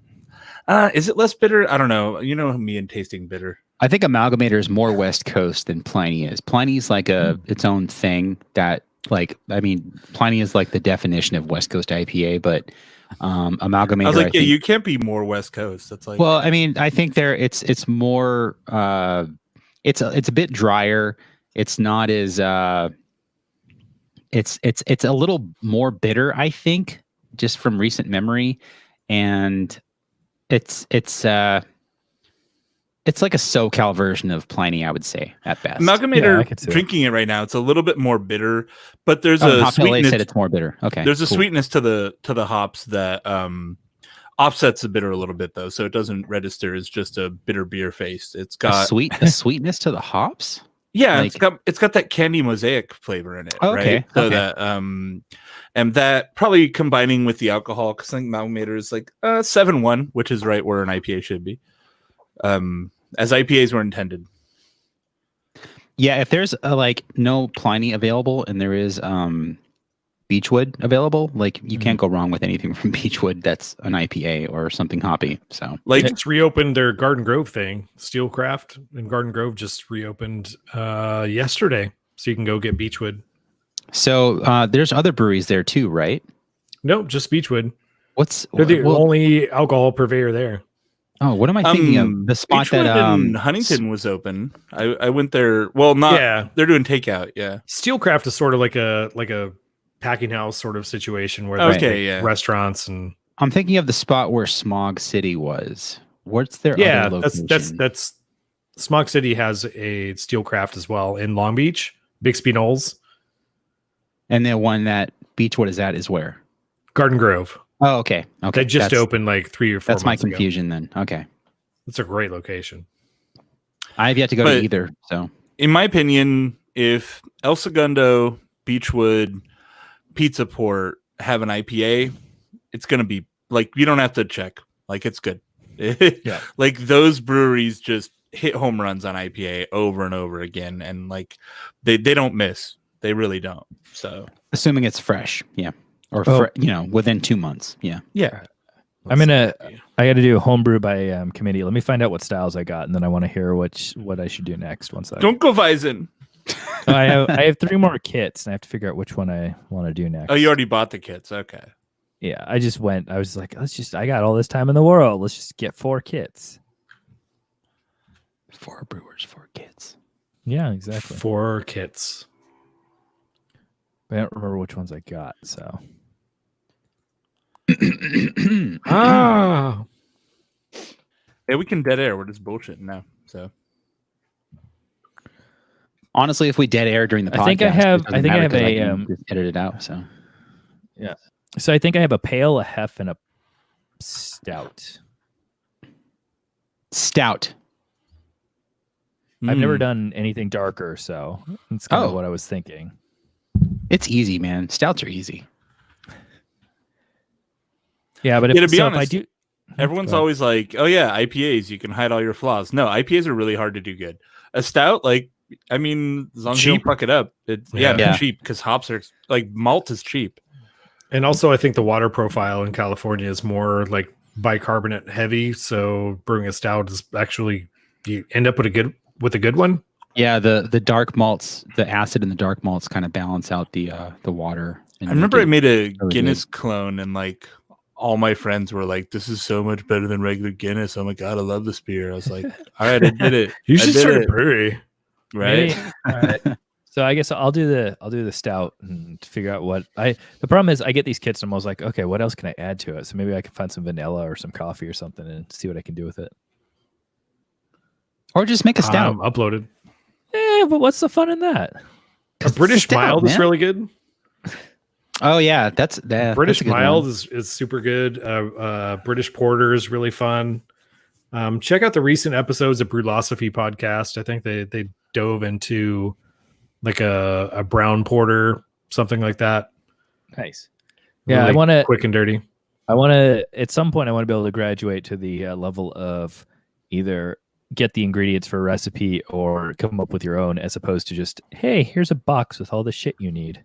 is it less bitter? I don't know. You know me and tasting bitter. I think Amalgamator is more West Coast than Pliny is. Pliny's like its own thing that, like, I mean, Pliny is like the definition of West Coast IPA, but Amalgamator... I was like, you can't be more West Coast. That's like... Well, I mean, I think it's more... it's a bit drier. It's not as it's a little more bitter, I think, just from recent memory, and it's like a SoCal version of Pliny, I would say, at best. Amalgamator, drinking it right now, it's a little bit more bitter, but there's a Hop sweetness. LA said it's more bitter. Okay, there's a sweetness to the hops that offsets the bitter a little bit, though, so it doesn't register as just a bitter beer face. It's got a sweetness to the hops. Yeah, like, it's got that candy mosaic flavor in it, right? So that and that probably combining with the alcohol, because I think Amalgamator is like 7.1, which is right where an IPA should be. As IPAs were intended. Yeah, if there's no Pliny available and there is Beechwood available, like you can't go wrong with anything from Beechwood that's an IPA or something hoppy. So it's reopened their Garden Grove thing. Steelcraft and Garden Grove just reopened yesterday, so you can go get Beechwood. So there's other breweries there too, right? Nope, just Beechwood. They're the only alcohol purveyor there. Oh, what am I thinking of? The spot Beechwood that in Huntington was open. I went there. Well, not. Yeah, they're doing takeout. Yeah, Steelcraft is sort of like a packing house sort of situation where there's restaurants, and I'm thinking of the spot where Smog City was. What's their other location? that's Smog City has a Steelcraft as well in Long Beach, Bixby Knolls, and the one that Beechwood is at is where? Garden Grove. Oh, okay. They just opened like 3 or 4 months ago. That's my confusion then. Okay. It's a great location. I have yet to go to either. So, in my opinion, if El Segundo, Beechwood, Pizza Port have an IPA, it's going to be like, you don't have to check. Like, it's good. Yeah. Like, those breweries just hit home runs on IPA over and over again. And like, they don't miss. They really don't. So, assuming it's fresh. Yeah. Or within 2 months. Yeah. Yeah. I got to do a homebrew by committee. Let me find out what styles I got, and then I want to hear what I should do next. Don't go Weizen. I have 3 more kits, and I have to figure out which one I want to do next. Oh, you already bought the kits. Okay. Yeah, I was like, I got all this time in the world. Let's just get 4 kits. 4 brewers, 4 kits. Yeah, exactly. 4 kits. I don't remember which ones I got, so. Yeah, we can dead air. We're just bullshitting now. So honestly, if we dead air during the podcast, I think I have a edit it out. So yeah. So I think I have a pale, a hef, and a stout. Stout. I've never done anything darker, so that's kind of what I was thinking. It's easy, man. Stouts are easy. Yeah, but to be honest, everyone's always like, "Oh yeah, IPAs, you can hide all your flaws." No, IPAs are really hard to do good. A stout, like, I mean, as long as you don't fuck it up, it's cheap because hops are like malt is cheap. And also, I think the water profile in California is more like bicarbonate heavy, so brewing a stout is actually you end up with a good one. Yeah, the dark malts, the acid in the dark malts kind of balance out the water. I remember I made a Guinness clone, and like all my friends were like, "This is so much better than regular Guinness." Oh my god, I love this beer. I was like, "All right, I did it." You should start a brewery, right? All right. So I guess I'll do the stout and figure out what the problem is. I get these kits and I was like, okay, what else can I add to it? So maybe I can find some vanilla or some coffee or something and see what I can do with it. Or just make a stout. Uploaded. But what's the fun in that? A British mild is really good. Oh yeah, British mild is super good. British porter is really fun. Check out the recent episodes of Brewlosophy podcast. I think they dove into like a brown porter, something like that. Nice. Yeah, really I want to quick and dirty. I want to at some point I want to be able to graduate to the level of either get the ingredients for a recipe or come up with your own, as opposed to just, hey, here's a box with all the shit you need.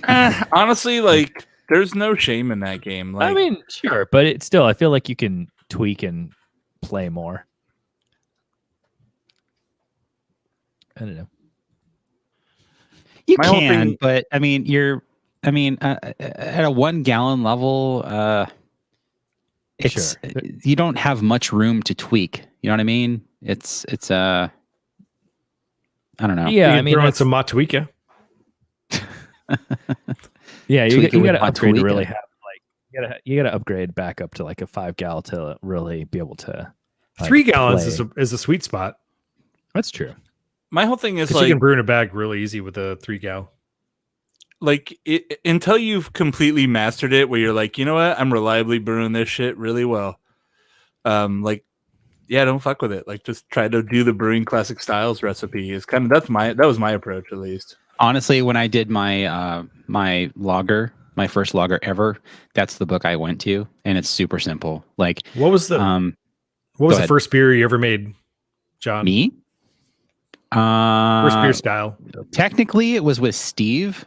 Honestly, like, there's no shame in that game. Like, I mean, sure, but it's still, I feel like you can tweak and play more. I don't know. You can, but I mean, at a 1 gallon level, you don't have much room to tweak. You know what I mean? It's I don't know. Yeah, I mean, throw in some Matuika. Yeah, you got to upgrade to really Matuika. have you got to upgrade back up to like a 5 gal to really be able to. 3 gallons is a sweet spot. That's true. My whole thing is You can brew in a bag really easy with a 3 gal. Like until you've completely mastered it, where you're like, you know what, I'm reliably brewing this shit really well. Don't fuck with it. Like, just try to do the brewing classic styles recipe. Is kind of that was my approach, at least. Honestly, when I did my my lager, my first lager ever, that's the book I went to, and it's super simple. Like, what was the first beer you ever made, John? Me? First beer style. Technically, it was with Steve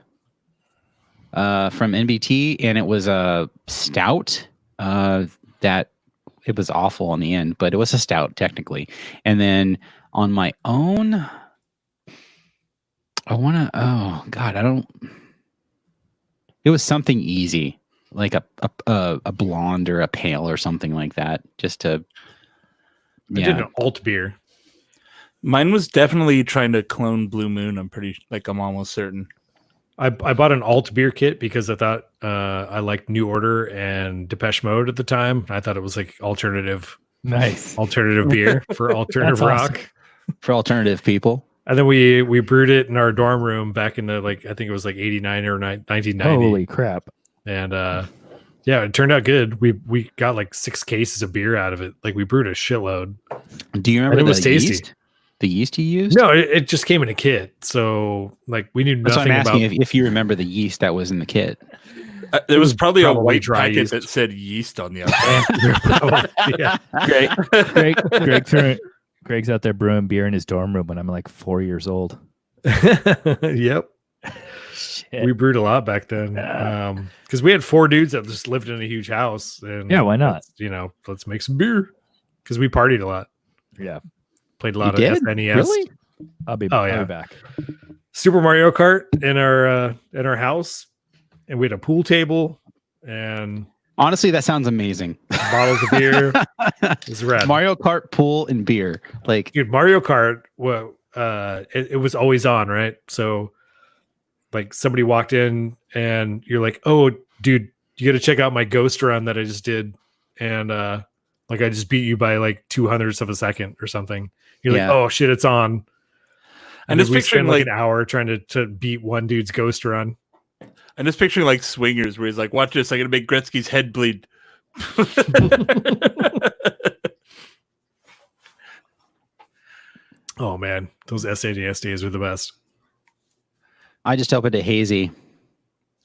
from NBT, and it was a stout that it was awful in the end, but it was a stout technically. And then on my own, it was something easy, like a blonde or a pale or something like that, just to. I did an alt beer. Mine was definitely trying to clone Blue Moon. I'm almost certain. I bought an alt beer kit because I thought I liked New Order and Depeche Mode at the time. I thought it was like alternative beer for alternative rock. Awesome. For alternative people. And then we brewed it in our dorm room back in the I think it was like 89 or 1990. Holy crap. And it turned out good. We got like 6 cases of beer out of it. Like, we brewed a shitload. Do you remember it was tasty? Yeast? The yeast you used? No, it just came in a kit. So like, we knew That's nothing what I'm asking about. if you remember the yeast that was in the kit. There was probably a white dry packet yeast. that said yeast on the outside. Yeah. Greg's out there brewing beer in his dorm room when I'm like 4 years old. Yep. Shit. We brewed a lot back then. Because we had 4 dudes that just lived in a huge house. And Yeah, why not? Let's make some beer. Because we partied a lot. Yeah. Played a lot of did? SNES. Really? I'll be yeah. back. Super Mario Kart in our house. And we had a pool table and Honestly, that sounds amazing. bottles of beer. It was rad. Mario Kart, pool, and beer. Like, Dude, Mario Kart, it was always on, right? So like, somebody walked in and you're like, oh, dude, you got to check out my ghost run that I just did. And I just beat you by like 200ths of a second or something. You're like, oh shit, it's on. And just we picturing spent like an hour trying to beat one dude's ghost run. I'm just picturing like Swingers, where he's like, watch this, I'm going to make Gretzky's head bleed. Oh man, those SNES days were the best. I just opened a hazy.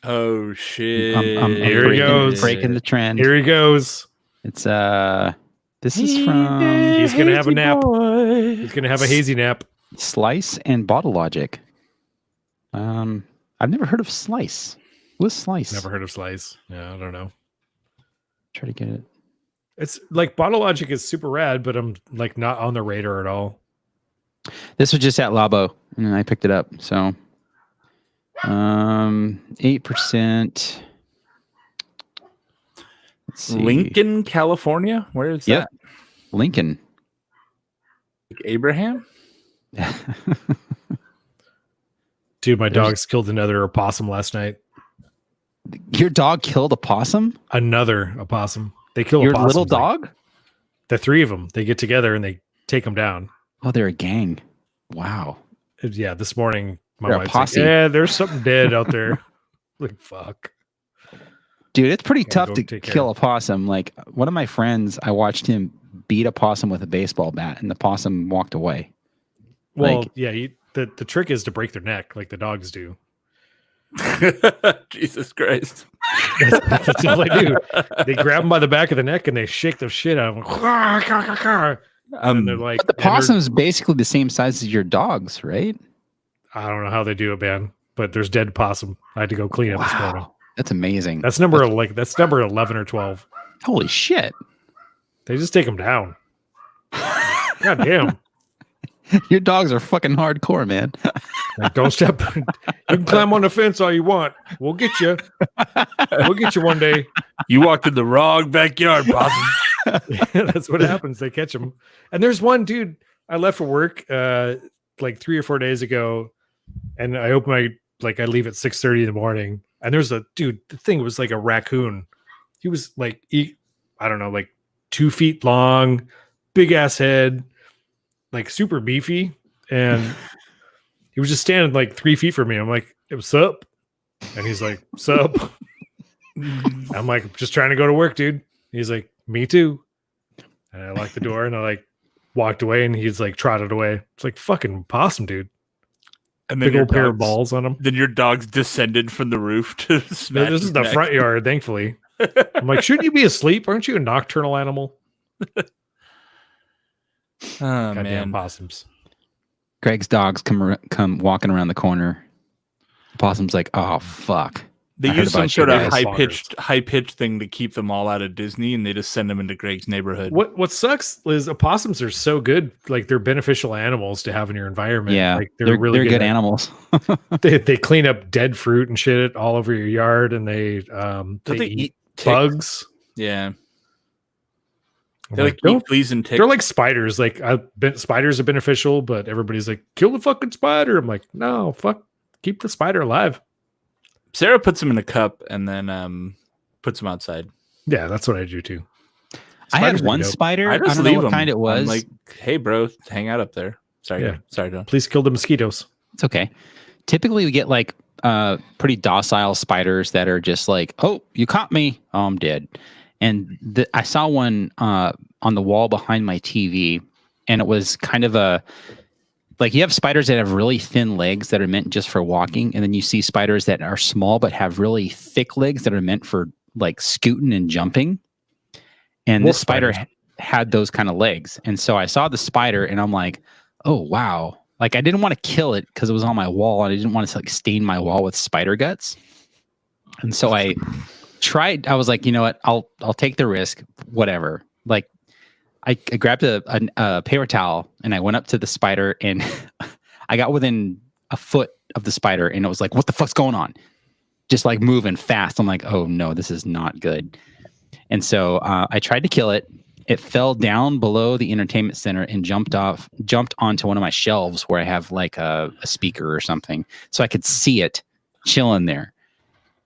Oh shit. I'm Here he goes. breaking the trend. Here he goes. It's this is from He's gonna have a nap. He's gonna have a hazy nap. Slice and Bottle Logic. I've never heard of Slice. What's Slice? Never heard of Slice. Yeah, I don't know. Try to get it. It's like Bottle Logic is super rad, but I'm like not on the radar at all. This was just at Labo, and I picked it up. So, 8%. Let's see. Lincoln, California? Where is that? Lincoln. Abraham? Dude, my dogs killed another opossum last night. Your dog killed a possum? Another opossum. They kill Your opossums, little dog? The 3 of them. They get together and they take them down. Oh, they're a gang. Wow. Yeah, this morning my They're a wife's posse. like, yeah, there's something dead out there. Like, fuck. Dude, it's pretty Gotta tough go to take kill care. a possum. Like, one of my friends, I watched him beat a possum with a baseball bat, and the possum walked away. Well, Like- yeah, the trick is to break their neck like the dogs do. Jesus Christ. That's all they do. They grab them by the back of the neck and they shake the shit out of them. And they're like, But the possum's basically the same size as your dogs, right? I don't know how they do it, man. But there's dead possum. I had to go clean it this morning. Wow. That's amazing. That's number 11 or 12. Holy shit. They just take them down. God damn. Your dogs are fucking hardcore, man. Like, don't step. You can climb on the fence all you want. We'll get you. We'll get you one day. You walked in the wrong backyard, possum. That's what happens. They catch them. And there's one dude I left for work. like 3 or 4 days ago, and I open I leave at 6:30 in the morning, and there's the thing was like a raccoon. He was like, I don't know, like 2 feet long, big ass head, like super beefy, and he was just standing like 3 feet from me. I'm like, hey, what's up? And he's like, what's up? I'm like, just trying to go to work, dude. He's like, me too. And I locked the door and I like walked away, and he's like trotted away. It's like fucking possum, dude. And then big old pair of balls on him. Then your dogs descended from the roof to smash. This is the front yard, thankfully. I'm like, shouldn't you be asleep? Aren't you a nocturnal animal? Goddamn possums. Greg's dogs come walking around the corner. The possum's like, oh fuck. They use some sort of high pitched thing to keep them all out of Disney, and they just send them into Greg's neighborhood. What sucks is opossums are so good, like they're beneficial animals to have in your environment. Yeah, like they're really good animals. they clean up dead fruit and shit all over your yard, and they eat bugs. Yeah. They're like eat fleas and ticks. They're like spiders. Like spiders are beneficial, but everybody's like, kill the fucking spider. I'm like, no, fuck, keep the spider alive. Sarah puts them in a cup and then puts them outside. Yeah, that's what I do too. I had one spider. I don't know what kind it was. I'm like, hey, bro, hang out up there. Sorry, Don. Please kill the mosquitoes. It's okay. Typically, we get like pretty docile spiders that are just like, oh, you caught me. Oh, I'm dead. And I saw one on the wall behind my TV, and it was kind of like you have spiders that have really thin legs that are meant just for walking, and then you see spiders that are small but have really thick legs that are meant for like scooting and jumping. And this spider had those kind of legs. And so I saw the spider and I'm like, oh, wow. Like I didn't want to kill it because it was on my wall, and I didn't want to like stain my wall with spider guts. And so I tried, I was like, you know what? I'll take the risk, whatever. Like I grabbed a paper towel and I went up to the spider, and I got within a foot of the spider, and it was like, what the fuck's going on? Just like moving fast. I'm like, oh no, this is not good. And so I tried to kill it. It fell down below the entertainment center and jumped onto one of my shelves where I have like a speaker or something, so I could see it chilling there.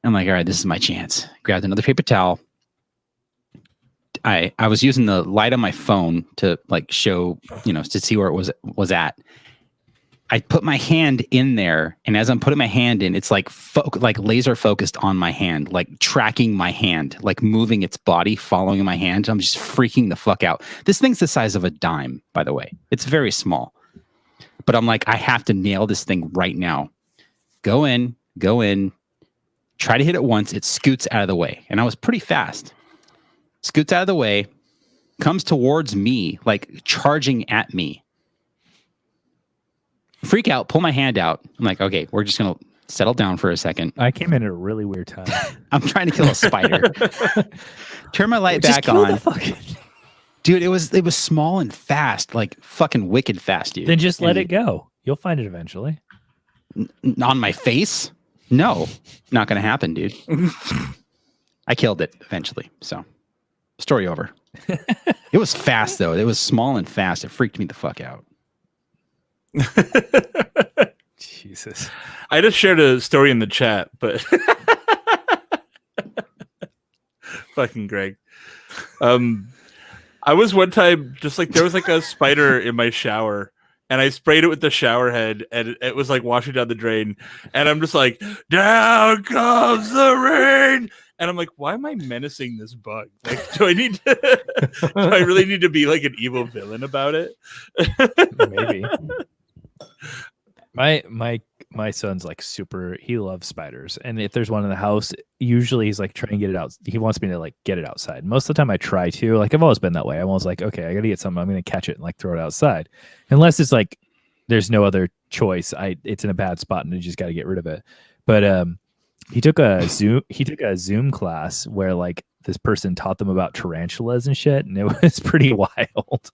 I'm like, all right, this is my chance. Grabbed another paper towel. I was using the light on my phone to like show, to see where it was at. I put my hand in there, and as I'm putting my hand in, it's like laser focused on my hand, like tracking my hand, like moving its body, following my hand. I'm just freaking the fuck out. This thing's the size of a dime, by the way. It's very small. But I'm like, I have to nail this thing right now. Go in, try to hit it once. It scoots out of the way. And I was pretty fast. Scoots out of the way, comes towards me, like charging at me. Freak out, pull my hand out. I'm like, okay, we're just going to settle down for a second. I came in at a really weird time. I'm trying to kill a spider. Turn my light back on. Dude, it was small and fast, like fucking wicked fast, dude. Then just let it go. You'll find it eventually. On my face? No, not going to happen, dude. I killed it eventually. So, story over. It was fast, though. It was small and fast. It freaked me the fuck out. Jesus. I just shared a story in the chat, but fucking Greg. I was one time just like there was like a spider in my shower, and I sprayed it with the shower head, and it was like washing down the drain, and I'm just like, down comes the rain. And I'm like, why am I menacing this bug? Like, do I really need to be like an evil villain about it? Maybe. My son's like he loves spiders, and if there's one in the house, usually he's like trying to get it out. He wants me to like get it outside. Most of the time I try to. Like I've always been that way. I'm always like, okay, I gotta get something, I'm gonna catch it and like throw it outside. Unless it's like there's no other choice. It's in a bad spot and you just gotta get rid of it. But he took a Zoom class where like this person taught them about tarantulas and shit, and it was pretty wild.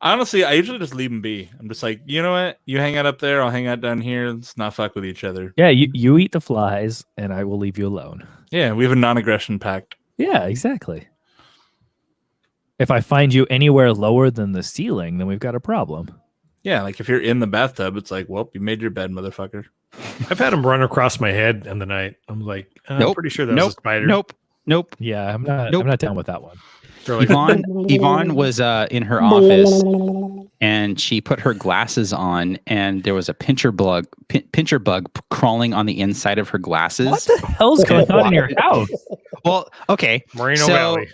Honestly, I usually just leave them be. I'm just like, you know what? You hang out up there, I'll hang out down here. Let's not fuck with each other. Yeah, you eat the flies, and I will leave you alone. Yeah, we have a non-aggression pact. Yeah, exactly. If I find you anywhere lower than the ceiling, then we've got a problem. Yeah, like if you're in the bathtub, it's like, well, you made your bed, motherfucker. I've had them run across my head in the night. I'm like, I'm pretty sure that was a spider. Nope. Yeah, I'm not down with that one. Like, Yvonne was in her office, and she put her glasses on, and there was a pincher bug crawling on the inside of her glasses. What the hell's going on in your house? Well, okay. Moreno Valley.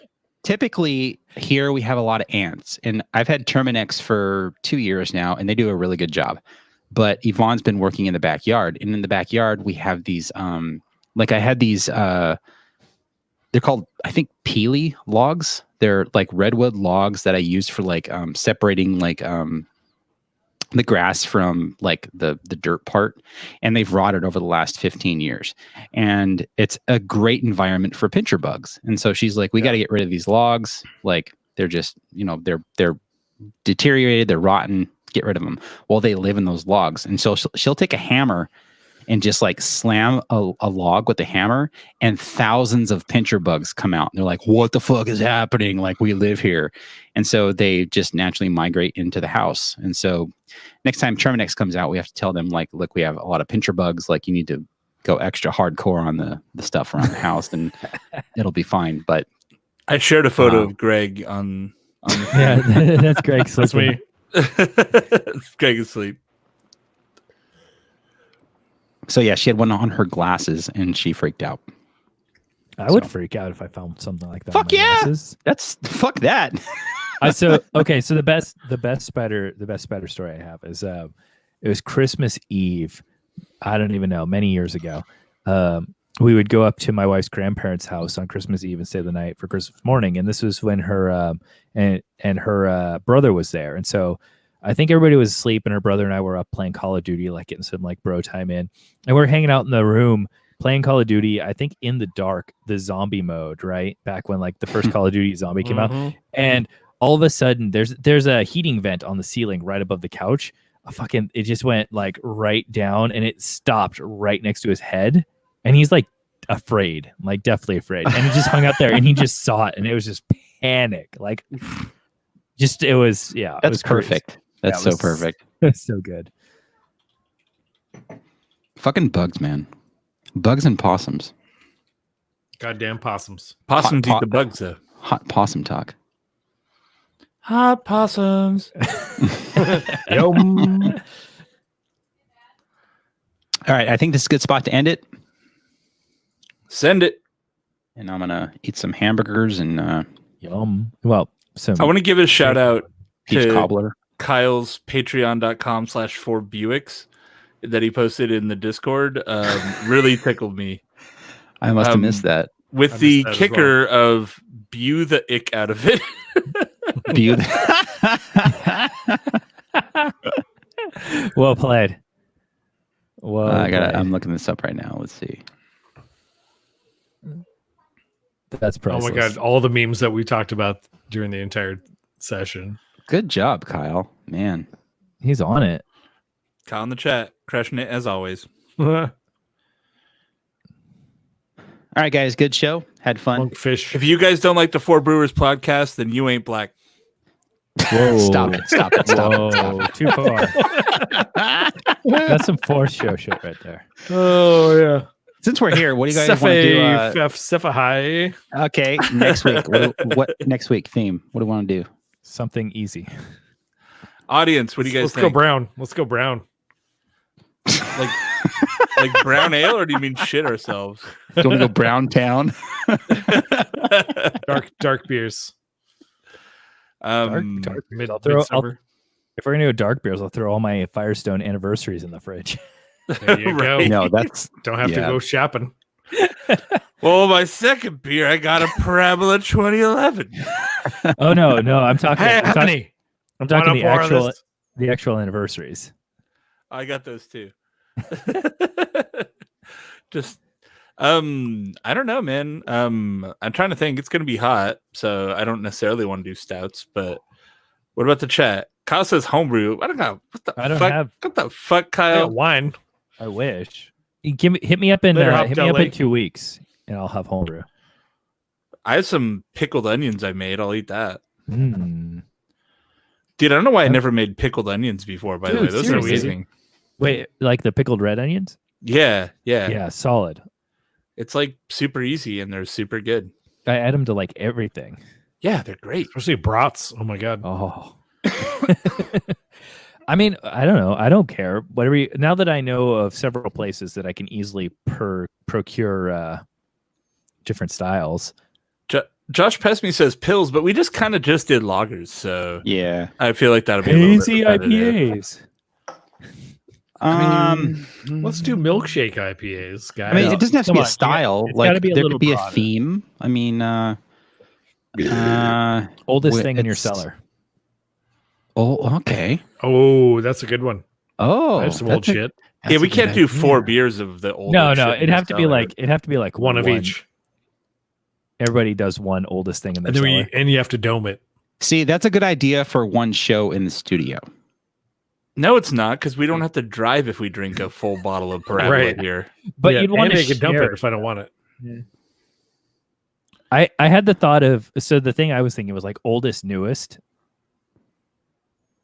Typically here we have a lot of ants, and I've had Terminex for 2 years now, and they do a really good job. But Yvonne's been working in the backyard, and in the backyard we have these like I had these they're called, I think, peely logs. They're like redwood logs that I use for like separating like the grass from like the dirt part, and they've rotted over the last 15 years, and it's a great environment for pincher bugs. And so she's like, we got to get rid of these logs. Like they're just, they're deteriorated, they're rotten, get rid of them. Well, they live in those logs. And so she'll take a hammer and just like slam a log with a hammer, and thousands of pincher bugs come out. And they're like, what the fuck is happening? Like, we live here. And so they just naturally migrate into the house. And so next time Terminex comes out, we have to tell them, like, look, we have a lot of pincher bugs. Like, you need to go extra hardcore on the stuff around the house, and it'll be fine. But I shared a photo of Greg on the yeah, that's Greg. That's me. Greg is asleep. So yeah, she had one on her glasses, and she freaked out. I would freak out if I found something like that. Fuck on my yeah! glasses. Fuck that. So the best spider story I have is it was Christmas Eve. I don't even know, many years ago. We would go up to my wife's grandparents' house on Christmas Eve and stay the night for Christmas morning. And this was when her and her brother was there. And so I think everybody was asleep, and her brother and I were up playing Call of Duty, like getting some like bro time in. And we're hanging out in the room playing Call of Duty, I think in the dark, the zombie mode, right? Back when like the first Call of Duty zombie came out. And all of a sudden there's a heating vent on the ceiling right above the couch. It just went like right down, and it stopped right next to his head. And he's like afraid, like definitely afraid. And he just hung out there, and he just saw it, and it was just panic. Like just, it was, yeah. That's perfect. That's so perfect. That's so good. Fucking bugs, man. Bugs and possums. Goddamn possums. Possums eat the bugs, though. Hot possum talk. Hot possums. Yum. All right, I think this is a good spot to end it. Send it. And I'm gonna eat some hamburgers and Yum. Well, I want to give a shout out peach to cobbler. Kyle's patreon.com/4Buicks that he posted in the Discord. Really tickled me. I must have missed that. With the kicker of Bew the ick out of it. Well played. Well, I'm looking this up right now. Let's see. That's priceless. Oh my god, all the memes that we talked about during the entire session. Good job, Kyle. Man, he's on it. Kyle in the chat, crushing it as always. All right, guys, good show. Had fun. Monkfish. If you guys don't like the Four Brewers podcast, then you ain't black. Whoa. Stop it. Too far. That's some force show shit right there. Oh yeah. Since we're here, what do you guys want to do? Cepha high. Okay, next week. What next week theme? What do we want to do? Something easy. Audience, what do you guys think? Let's go brown. Let's go brown. Like brown ale, or do you mean shit ourselves? Do you want to go brown town? dark beers. Dark beers. If we're gonna go dark beers, I'll throw all my Firestone anniversaries in the fridge. There you go. No, that's don't have to go shopping. Well, my second beer, I got a Parabola 2011. Oh no, I'm talking. Hey, I'm talking the actual anniversaries. I got those too. Just I don't know, man. I'm trying to think. It's gonna be hot, so I don't necessarily want to do stouts. But what about the chat? Kyle says homebrew. I don't know. What the fuck, Kyle? Wine. I wish. Hit me up in 2 weeks, and I'll have homebrew. I have some pickled onions I made. I'll eat that. Mm. Dude, I don't know why I never made pickled onions before, by the way. Those are seriously. amazing. Wait, like the pickled red onions? Yeah. Yeah, solid. It's like super easy and they're super good. I add them to like everything. Yeah, they're great. Especially brats. Oh my god. Oh. I mean, I don't know. I don't care. Whatever. Now that I know of several places that I can easily procure different styles. Josh Pesme says pills, but we just kind of just did lagers, so Yeah. I feel like that'll be a little Hazy bit repetitive. IPAs. Let's do milkshake IPAs, guys. I mean, it doesn't have to be a on, style. it's Like gotta be a there little could be broader. a theme. I mean, Oldest thing in your it's- cellar. Oh, okay. Oh, that's a good one. Oh, I have some old that's a- shit. that's Yeah, a we good can't do idea. 4 beers of the old. No, shit in it'd the have to be cellar. like One of each. Everybody does one oldest thing in their And then cellar. and you have to dome it. See, that's a good idea for one show in the studio. No, it's not, because we don't have to drive if we drink a full bottle of Parabola Right. here. But Yeah, you'd want and to I could dump share it if I don't want it. I had the thought of, so the thing I was thinking was like oldest, newest.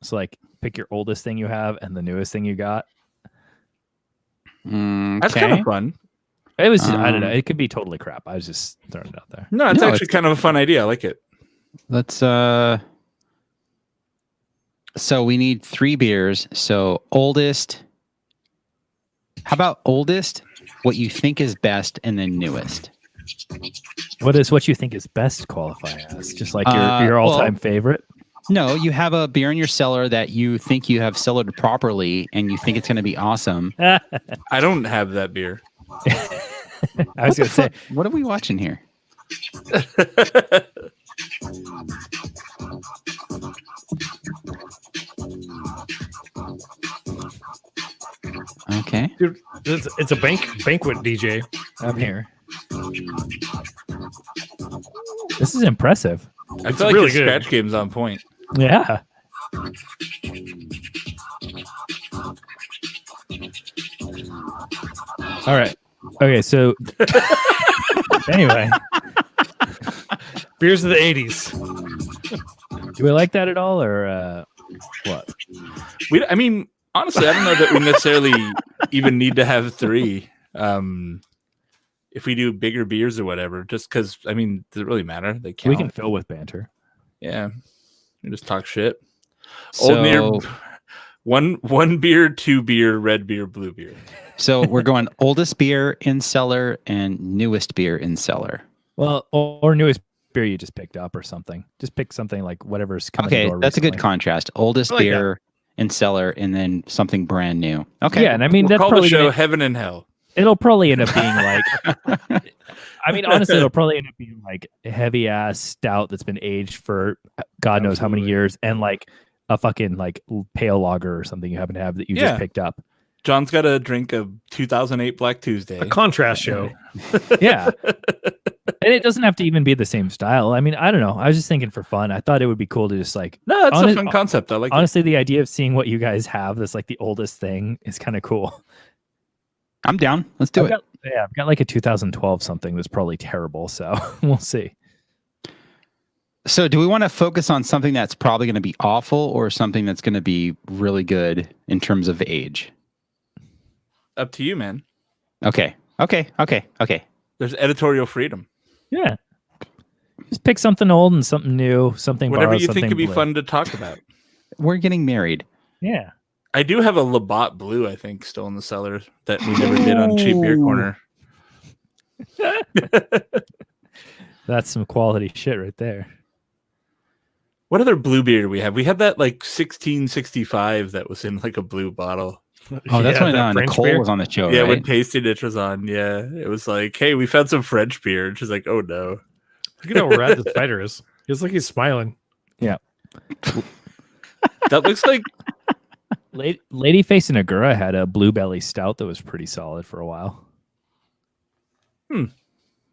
So like pick your oldest thing you have and the newest thing you got. That's kind of fun. It was, I don't know. Um, It could be totally crap. I was just throwing it out there. No, it's No, actually kind of a fun idea. I like it. Let's so we need 3 beers. So oldest. How about oldest? What you think is best, and then newest. What is what you think is best qualify as? Just like your well- all-time favorite? No, you have a beer in your cellar that you think you have cellared properly, and you think it's going to be awesome. I I don't have that beer. was going to say, What are we watching here? Okay. Dude, it's a banquet DJ. I'm here. This is impressive. I feel like really the good. scratch game's on point. Yeah. All right. Okay. So anyway, Beers of the 80s. do we like that at all, or what? I mean, honestly, I don't know that we necessarily even need to have 3. If we do bigger beers or whatever, just because, I mean, does it really matter? They count. We can fill with banter. Yeah. We just talk shit. So, Old beer, one beer, 2 beer, red beer, blue beer. so we're going oldest beer in cellar and newest beer in cellar. Well, or newest beer you just picked up or something. Just pick something like whatever's coming. Okay, the door that's a good recently. contrast. Oldest I like beer in cellar, and then something brand new. Okay. Yeah, and I mean We'll that's call the probably show gonna, Heaven and Hell. it'll probably end up being like. I mean, honestly, it'll probably end up being like a heavy ass stout that's been aged for God knows how many Absolutely. years, and like a fucking like pale lager or something you happen to have that you Yeah. just picked up. John's got to drink a 2008 Black Tuesday. A contrast show. Yeah. And it doesn't have to even be the same style. I mean, I don't know. I was just thinking for fun. I thought it would be cool to just like, No, that's a Honest- fun concept. I like it. honestly, the idea of seeing what you guys have that's like the oldest thing is kind of cool. I'm down. Let's do it. I've got like a 2012 something that's probably terrible. So we'll see. So, do we want to focus on something that's probably going to be awful, or something that's going to be really good in terms of age? Up to you, man. Okay. There's editorial freedom. Yeah. Just pick something old and something new, something Whatever borrowed, you think something would be blue. fun to talk about. We're getting married. Yeah. I do have a Labatt Blue, I think, still in the cellar that we never did on Cheap Beer Corner. That's some quality shit right there. What other blue beer do we have? We had that like 1665 that was in like a blue bottle. Oh, that's when that French Nicole beer. was on the show, Yeah, right? when Tasting It was on. Yeah, it was like, hey, we found some French beer. And she's like, oh no. Look at how rad the spider is. He looks like he's smiling. That looks like Lady Face and Agura had a blueberry stout that was pretty solid for a while.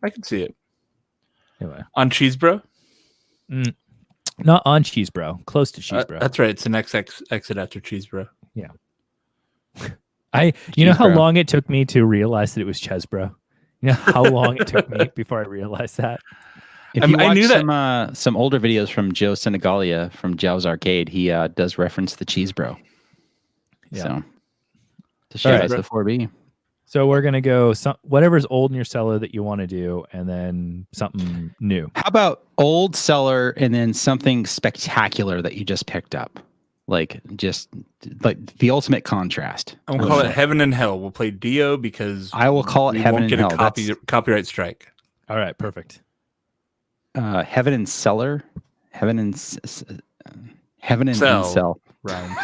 I can see it. Anyway, On Cheese Bro? not on Cheese Bro, close to Cheese Bro. That's right. It's the next exit after Cheese Bro. You know Cheese how Bro. long it took me to realize that it was Chesbro? You know how long it took me before I realized that? If you I watch knew that. some older videos from Joe Senegalia from Jow's Arcade, he does reference the Cheese Bro. Yeah. So to show us the 4B. So we're gonna go whatever's old in your cellar that you want to do, and then something new. How about old cellar and then something spectacular that you just picked up, like the ultimate contrast. I'm gonna call it Heaven and Hell. We'll play Dio because I will call it Heaven and Hell. Won't get a copyright strike. All right, perfect. Heaven and Cellar, Heaven and Cell. Cell Rhymes.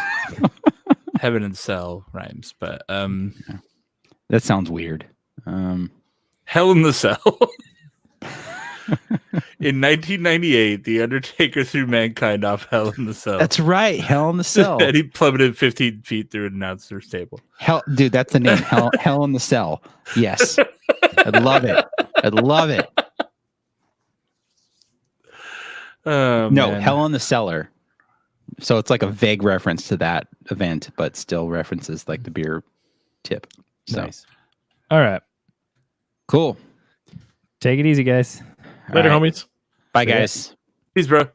Heaven and Cell rhymes, but that sounds weird. Hell in the Cell. In 1998, The Undertaker threw Mankind off Hell in the Cell. That's right, Hell in the Cell. And he plummeted 15 feet through an announcer's table. Hell, dude, that's the name. Hell in the Cell. Yes, I'd love it. I'd love it. No, man. Hell in the Cellar. So it's like a vague reference to that event, but still references like the beer tip. So. Nice. All right. Cool. Take it easy, guys. Later, homies. Bye, guys. Peace, bro.